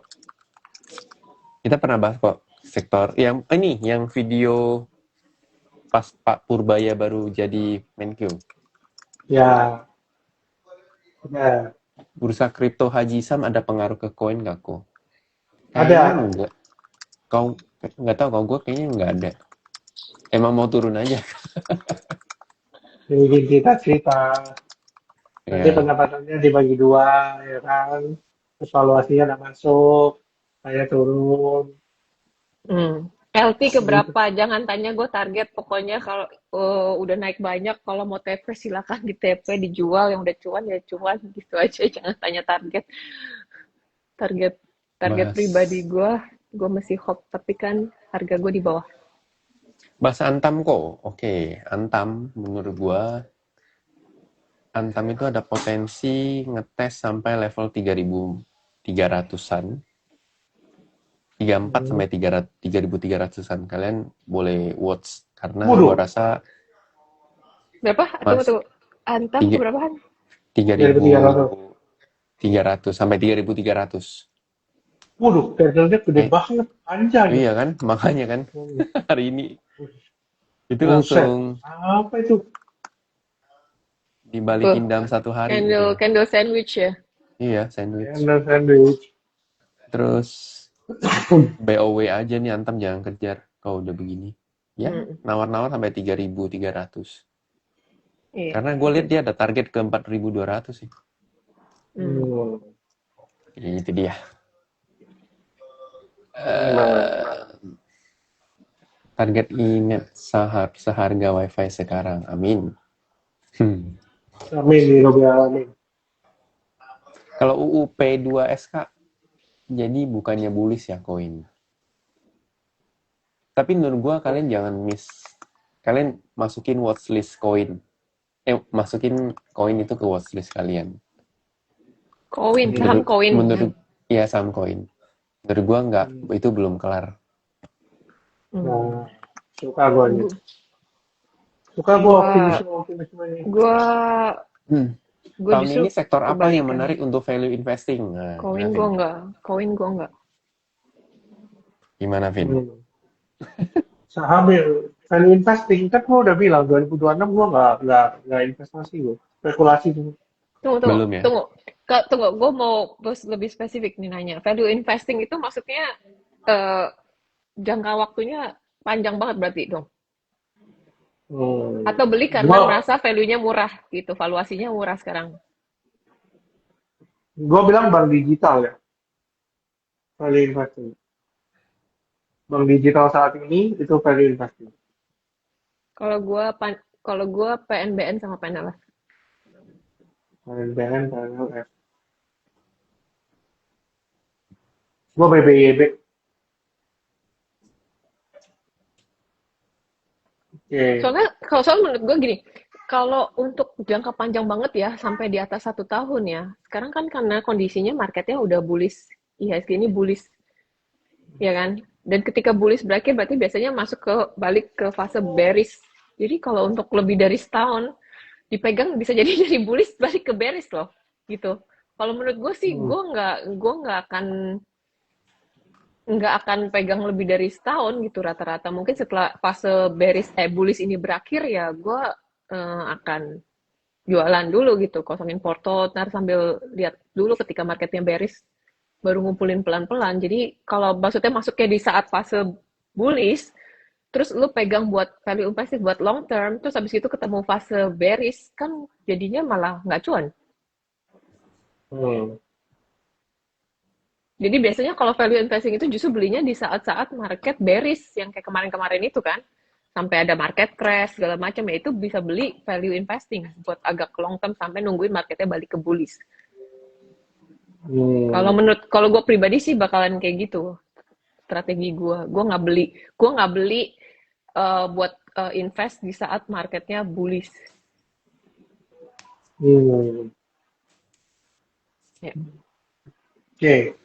Kita pernah bahas kok sektor yang ini, yang video pas Pak Purbaya baru jadi Menkyu. Ya, benar. Bursa kripto Haji Sam ada pengaruh ke koin nggak kok? Ada. Kayaknya enggak. Kau nggak tahu, kalau gue kayaknya nggak ada. Emang mau turun aja. Jadi kita cerita. Nanti Ya, pendapatannya dibagi dua, ya kan? Evaluasinya nggak masuk, saya turun. LT Gitu. keberapa? Jangan tanya gue target. Pokoknya kalau udah naik banyak, kalau mau TP silakan di TP, dijual. Yang udah cuan ya cuan, gitu aja. Jangan tanya target. Target bahas pribadi gue masih hope, tapi kan harga gue di bawah. bahas Antam kok. Oke, Antam menurut gue Antam itu ada potensi ngetes sampai level 3.300-an. 34 sampai 3.300-an. Kalian boleh watch karena Waduh, gua rasa Berapa? Tunggu. Antam tiga- keberapaan? 3.300. 3.300 sampai 3.300. Waduh, candlenya gede banget, anjay. Iya kan? Makanya kan hari ini itu Buset, langsung apa itu? dibalikin dalam satu hari gitu. Candle sandwich ya. Iya, sandwich. Candle sandwich. Terus BOW aja nih, Antam jangan kejar kalau udah begini. Ya, nawar-nawar sampai 3.300. Iya. Karena gue lihat dia ada target ke 4.200 sih. Itu dia. Target ingat seharga wifi sekarang. Amin. Amin, ya Rabbil Alamin. Kalau UU P2SK jadi bukannya bullish ya koin. Tapi menurut gua kalian jangan miss. Kalian masukin watchlist koin. Masukin koin itu ke watchlist kalian. Saham koin. Menurut ya saham koin. Menurut gua enggak, itu belum kelar. Nah, suka gue nih. Suka gue optimisme ini. Gue tahun ini sektor apa yang menarik untuk value investing? Nah, koin gue enggak. Gimana, Vin? Saham ya, value investing kan gue udah bilang 2026 gue nggak investasi gue, spekulasi tuh. Belum ya? Tunggu, gue mau lebih spesifik nih nanya. Value investing itu maksudnya jangka waktunya panjang banget berarti dong? Atau beli karena merasa value-nya murah gitu, valuasinya murah sekarang? Gue bilang bank digital ya, value investing. Bank digital saat ini itu value investing. Kalau gue PNBN sama PNLF. PNBN, PNLF. Gue BBYB. Soalnya menurut gue gini, kalau untuk jangka panjang banget ya, sampai di atas 1 tahun ya, sekarang kan karena kondisinya marketnya udah bullish, IHSG ini bullish, ya kan? Dan ketika bullish berakhir berarti biasanya balik ke fase bearish. Jadi kalau untuk lebih dari setahun dipegang bisa jadi dari bullish balik ke bearish loh, gitu. Kalau menurut gue sih, gue nggak akan pegang lebih dari setahun gitu rata-rata. Mungkin setelah fase bullish ini berakhir ya gue akan jualan dulu gitu, kosongin porto, ntar sambil lihat dulu ketika marketnya bearish baru ngumpulin pelan-pelan. Jadi kalau maksudnya masuknya di saat fase bullish, terus lu pegang buat value investing buat long term, terus habis itu ketemu fase bearish, kan jadinya malah nggak cuan. Jadi biasanya kalau value investing itu justru belinya di saat-saat market bearish, yang kayak kemarin-kemarin itu kan, sampai ada market crash segala macam, ya itu bisa beli value investing buat agak long term sampai nungguin marketnya balik ke bullish. Kalau gue pribadi sih bakalan kayak gitu strategi gue nggak beli buat invest di saat marketnya bullish. Ya. Oke.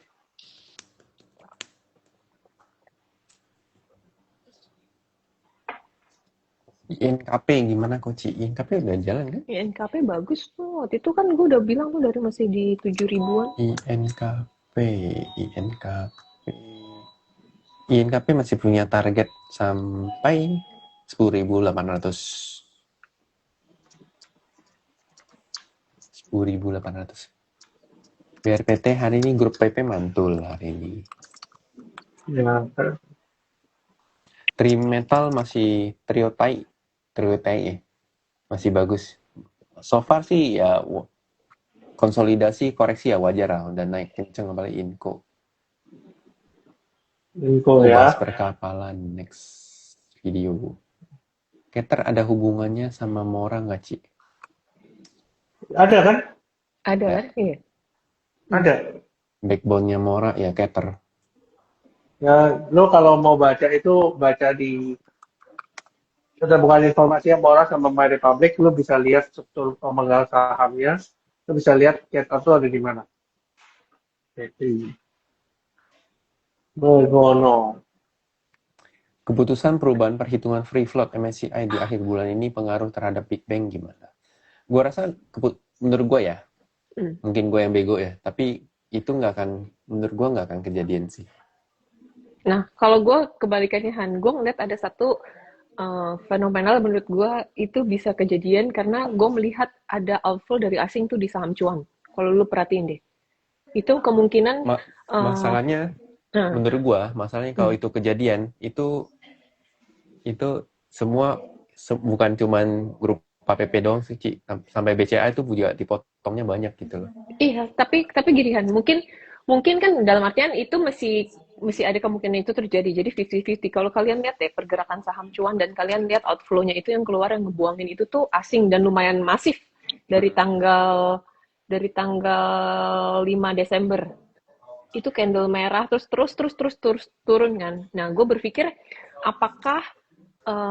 INKP gimana Koci? INKP udah jalan kan? INKP bagus tuh. Waktu itu kan gue udah bilang tuh dari masih di 7 ribuan. INKP masih punya target sampai 10.800. 10.800. BRPT hari ini grup PP mantul hari ini. Ya, Trimetal masih trio tai ya. Masih bagus. So far sih ya konsolidasi koreksi ya wajar lah, udah naik kenceng apalagi Inco. info Bahas ya. perkapalan next video. Keter ada hubungannya sama Mora nggak, Ci? Ada kan? Ada Ya. kan? Iya. Ada. Backbone-nya Mora ya Keter. Ya, lo kalau mau baca itu baca di sudah bukan informasi yang Bora sama My Republic, lo bisa lihat struktur pemegang sahamnya, lo bisa lihat Keter itu ada di mana. Jadi, Bono. Keputusan perubahan perhitungan free float MSCI di akhir bulan ini pengaruh terhadap Big Bang gimana? Gua rasa menurut gue ya, mungkin gue yang bego ya, tapi itu menurut gue nggak akan kejadian sih. Nah, kalau gue kebalikannya Han, gue ngeliat ada satu fenomenal menurut gue itu bisa kejadian karena gue melihat ada outflow dari asing tuh di saham cuan. Kalau lu perhatiin deh, itu kemungkinan Masalahnya, menurut gue, masalahnya kalau itu kejadian, itu semua bukan cuman grup KPP doang sih, Ci. Sampai BCA itu juga dipotongnya banyak gitu loh. Iya, tapi gini kan, mungkin kan dalam artian itu masih ada kemungkinan itu terjadi. Jadi 50-50. Kalau kalian lihat deh pergerakan saham cuan dan kalian lihat outflow-nya itu yang keluar yang ngebuangin itu tuh asing dan lumayan masif dari tanggal 5 Desember. Itu candle merah terus turun kan. Nah, gue berpikir apakah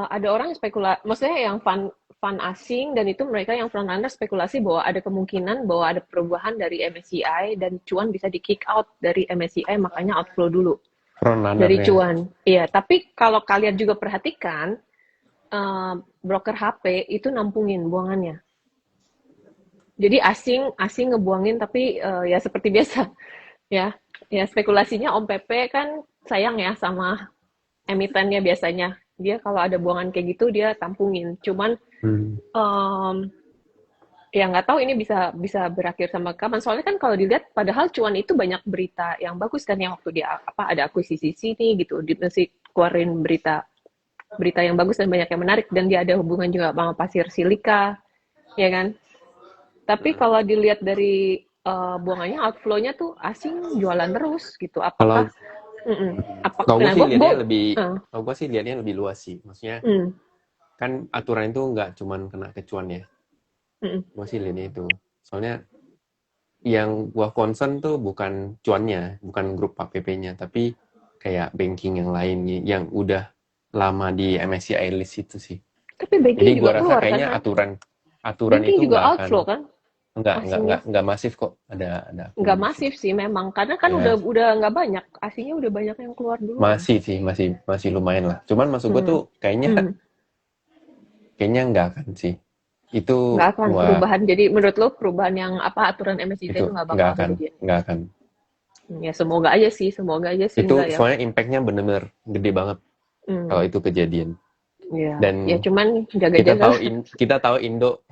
ada orang yang maksudnya yang fund asing dan itu mereka yang front runner spekulasi bahwa ada kemungkinan bahwa ada perubahan dari MSCI dan cuan bisa di kick out dari MSCI, makanya outflow dulu dari cuan. Iya, tapi kalau kalian juga perhatikan broker HP itu nampungin buangannya. Jadi asing ngebuangin tapi ya seperti biasa ya spekulasinya Om Pepe kan sayang ya sama emitennya biasanya. Dia kalau ada buangan kayak gitu dia tampungin. Cuman ya nggak tahu ini bisa berakhir sama kapan. Soalnya kan kalau dilihat padahal cuan itu banyak berita yang bagus kan yang waktu dia ada akuisisi sini gitu. Dia mesti keluarin berita yang bagus dan banyak yang menarik dan dia ada hubungan juga sama pasir silika, ya kan? Tapi kalau dilihat dari buangannya outflow-nya tuh asing jualan terus gitu. Apakah kalau gue sih lihatnya kalau gue sih lihatnya lebih luas sih. Maksudnya kan aturan itu nggak cuman kena ke cuan ya. Gue sih lihatnya itu. Soalnya yang gue concern tuh bukan cuannya, bukan grup KPP-nya, tapi kayak banking yang lainnya yang udah lama di MSCI list itu sih. Tapi banking jadi juga gue rasa keluar kayaknya kan? aturan itu juga nggak akan outflow kan? nggak masif kok, ada nggak masif sih memang karena kan ya. udah nggak banyak, asingnya udah banyak yang keluar dulu. Masih sih, masih lumayan lah. Cuman maksud gue tuh kayaknya nggak akan sih. Itu nggak akan perubahan. Jadi menurut lo perubahan yang aturan MSCI itu nggak bakal kejadian? Nggak akan. Ya semoga aja sih Itu enggak, soalnya impactnya bener-bener gede banget kalau itu kejadian. Ya. Dan ya cuman jaga-jaga. Kita tahu Indo.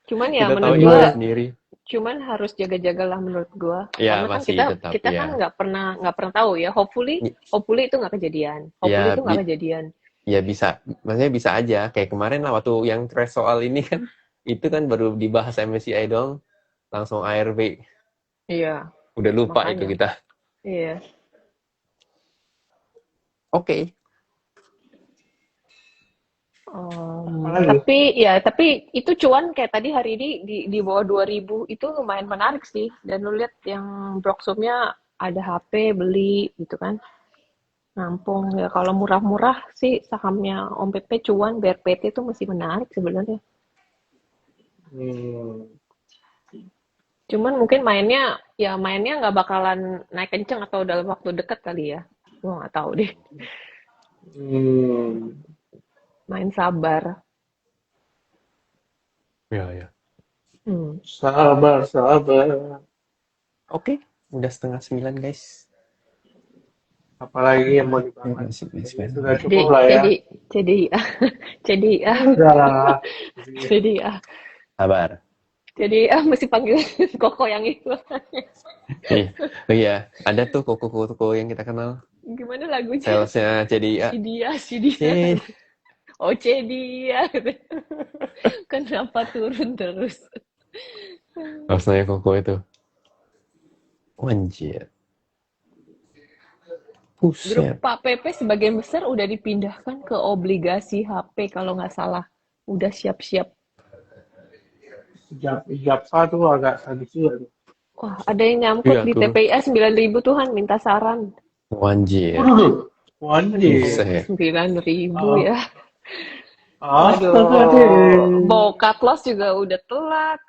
Cuman ya kita menurut tahu gue sendiri. Cuman harus jaga-jagalah menurut gue. Ya, karena masih kan tetap, kita kan nggak pernah tahu ya. Hopefully itu nggak kejadian. Hopefully itu nggak kejadian. Ya bisa, maksudnya bisa aja. Kayak kemarin lah waktu yang trash soal ini kan, itu kan baru dibahas MSCI dong, langsung ARB. Iya. Udah lupa makanya. itu kita. Iya. Oke. Tapi itu cuan kayak tadi hari ini di bawah 2.000 itu lumayan menarik sih. Dan lu lihat yang Broksumnya ada HP beli gitu kan. Nampung ya kalau murah-murah sih sahamnya Om Pepe cuan BRPT itu masih menarik sebenarnya. Cuman mungkin mainnya nggak bakalan naik kenceng atau dalam waktu dekat kali ya. Gua nggak tahu deh. Main sabar. Ya. Sabar. Oke, udah 8:30 guys. Apalagi yang mau dibahas. Kayaknya sudah cukup lah ya. jadi Udah lah. jadi Sabar. jadi mesti panggil Koko yang itu. Oh iya, ada tuh koko-koko yang kita kenal. Gimana lagunya? Salesnya CDIA. Si dia. Oh, dia. Kenapa turun terus? Rasanya koko itu. Anjir. Grup Buset. Pak PP sebagian besar udah dipindahkan ke obligasi HP kalau nggak salah. Udah siap-siap. Japsa tuh agak sadis juga tuh. Wah, ada yang nyangkut Iya di tuh. TPIA 9.000 Tuhan, minta saran. Anjir. Wanjir. Buset. 9.000 ya. Astaga Aduh, deh. mau cut loss juga udah telat.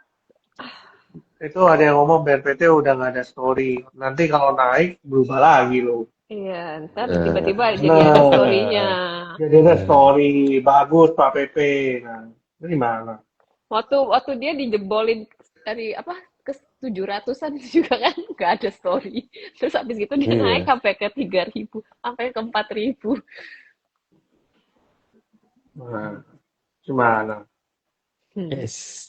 Itu ada yang ngomong BNPT udah nggak ada story. Nanti kalau naik berubah lagi loh. Iya, ntar tiba-tiba jadi Nah, ada story-nya. jadi ada story bagus Pak PP. Nah, ini gimana? Waktu dia dijebolin dari apa ke 700-an juga kan nggak ada story. Terus habis gitu dia naik Iya. sampai ke 3.000, sampai ke 4.000. Nah, gimana? Yes.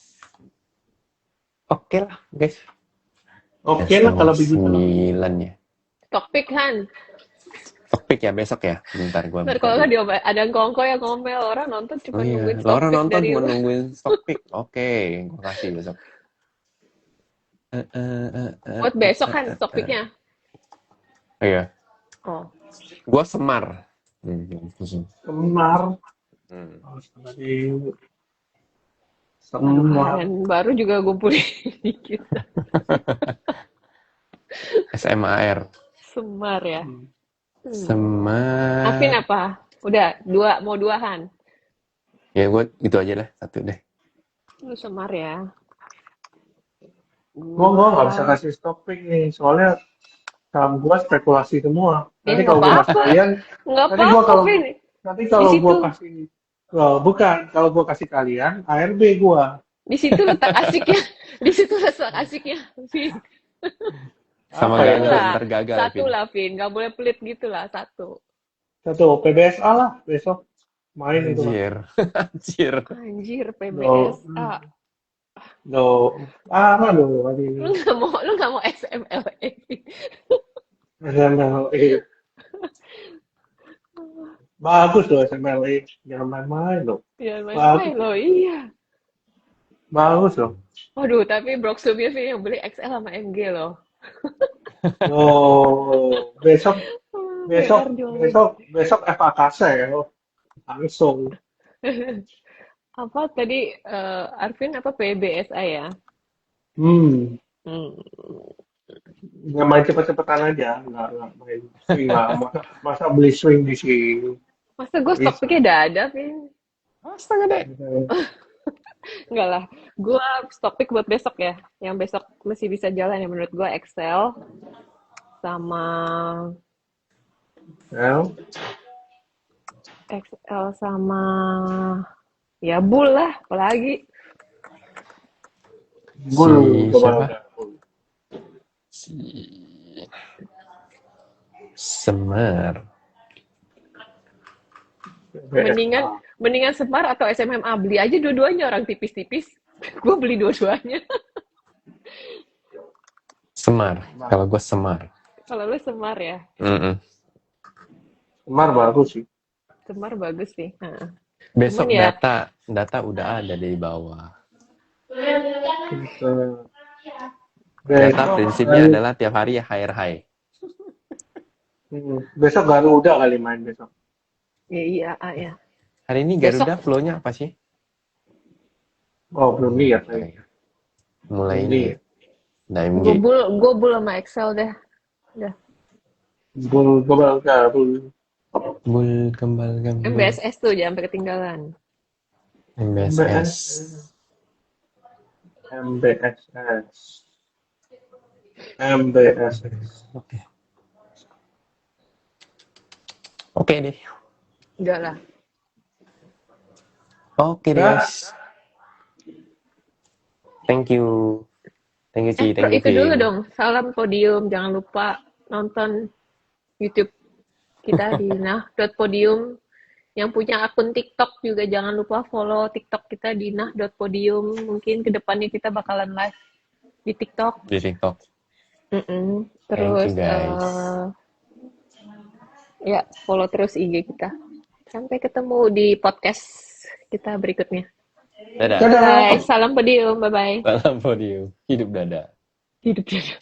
Oke lah, guys. Oke lah kalau begitu. 9 ya. Topik Han. Topik ya besok ya. Bentar gua Ntar buka kalau dulu. nggak ada ngongko yang ngomel, orang nonton Oh cuma iya, nungguin lah orang topik nonton dari cuma lu. nungguin topik. Oke, gua kasih besok. Buat besok kan topiknya. Iya, Oh, gua Semar. Semar. Hmm. Tadi aduh, semar. kalian baru juga ngumpulin dikit. SMAR. Semar ya. Semar. Afin apa? Udah, mau duahan. Ya gua gitu aja lah, satu deh. Lu Semar ya. Gua nggak bisa kasih topik nih, soalnya saham gua spekulasi semua. Ya Nanti nggak kalau gua kasih apa-apa. kalian, Nggak nanti gua apa-apa, kalau Vin. nanti Di kalau gua situ, kasih, oh, bukan kalau gua kasih kalian ARB gua. di situ letak asiknya. Di situ letak asiknya, Vin. Sama Apa ya? gagal, Itulah, ntar gagal ya, satu Vin. lah, Vin. Nggak boleh pelit gitu lah, satu. Satu PBSA lah besok main itu lah. Anjir. Anjir. Anjir, Do, PBSA. do, apa do? Lu nggak mau SMLE. SMLE. Bagus loh SMLE, jangan main-main loh. Ya, Bagus, main-main loh, iya. bagus loh. Waduh, tapi Broxumnya Vin yang beli XL sama MG loh. Oh, besok PR dong. FAKC ya, langsung. Apa tadi Arvin apa PBSA ya? Hmm, Hmm. nggak main cepet-cepetan aja, nggak main swing lah. Masa beli swing di sini? Masa gue stok Bisa. pikir udah ada, Vin? Astaga deh. Enggak lah. Gue stok pick buat besok ya. Yang besok masih bisa jalan ya menurut gue Excel sama Ya, XL sama ya Bull lah, apalagi Bull, siapa? Si Semar. mendingan Semar atau SMMA, beli aja dua-duanya, orang tipis-tipis. Gue beli dua-duanya. Semar. Kalau gue Semar. Kalau lu Semar ya. Semar bagus sih. Semar bagus sih. Besok ya, data udah ada di bawah. Data prinsipnya adalah tiap hari ya high. Besok Garuda kali main besok. Iya. Hari ini Garuda flow-nya apa sih? Oh, belum lihat. Mulai ini. Gue bull sama Excel deh. Udah. Bull kembal. MBSS tuh jangan sampai ketinggalan. MBSS. Oke deh. Udah lah. Oke deh guys. Thank you Ci. Itu dulu dong. Salam podium. Jangan lupa nonton YouTube Kita di nah.podium. Yang punya akun TikTok juga jangan lupa follow TikTok kita di nah.podium. Mungkin kedepannya kita bakalan live di TikTok. Di TikTok. Thank Terus you guys. ya follow terus IG kita. Sampai ketemu di podcast kita berikutnya. Dadah. Bye. Salam podium. Bye bye. Salam podium. Hidup dada. Hidup dada.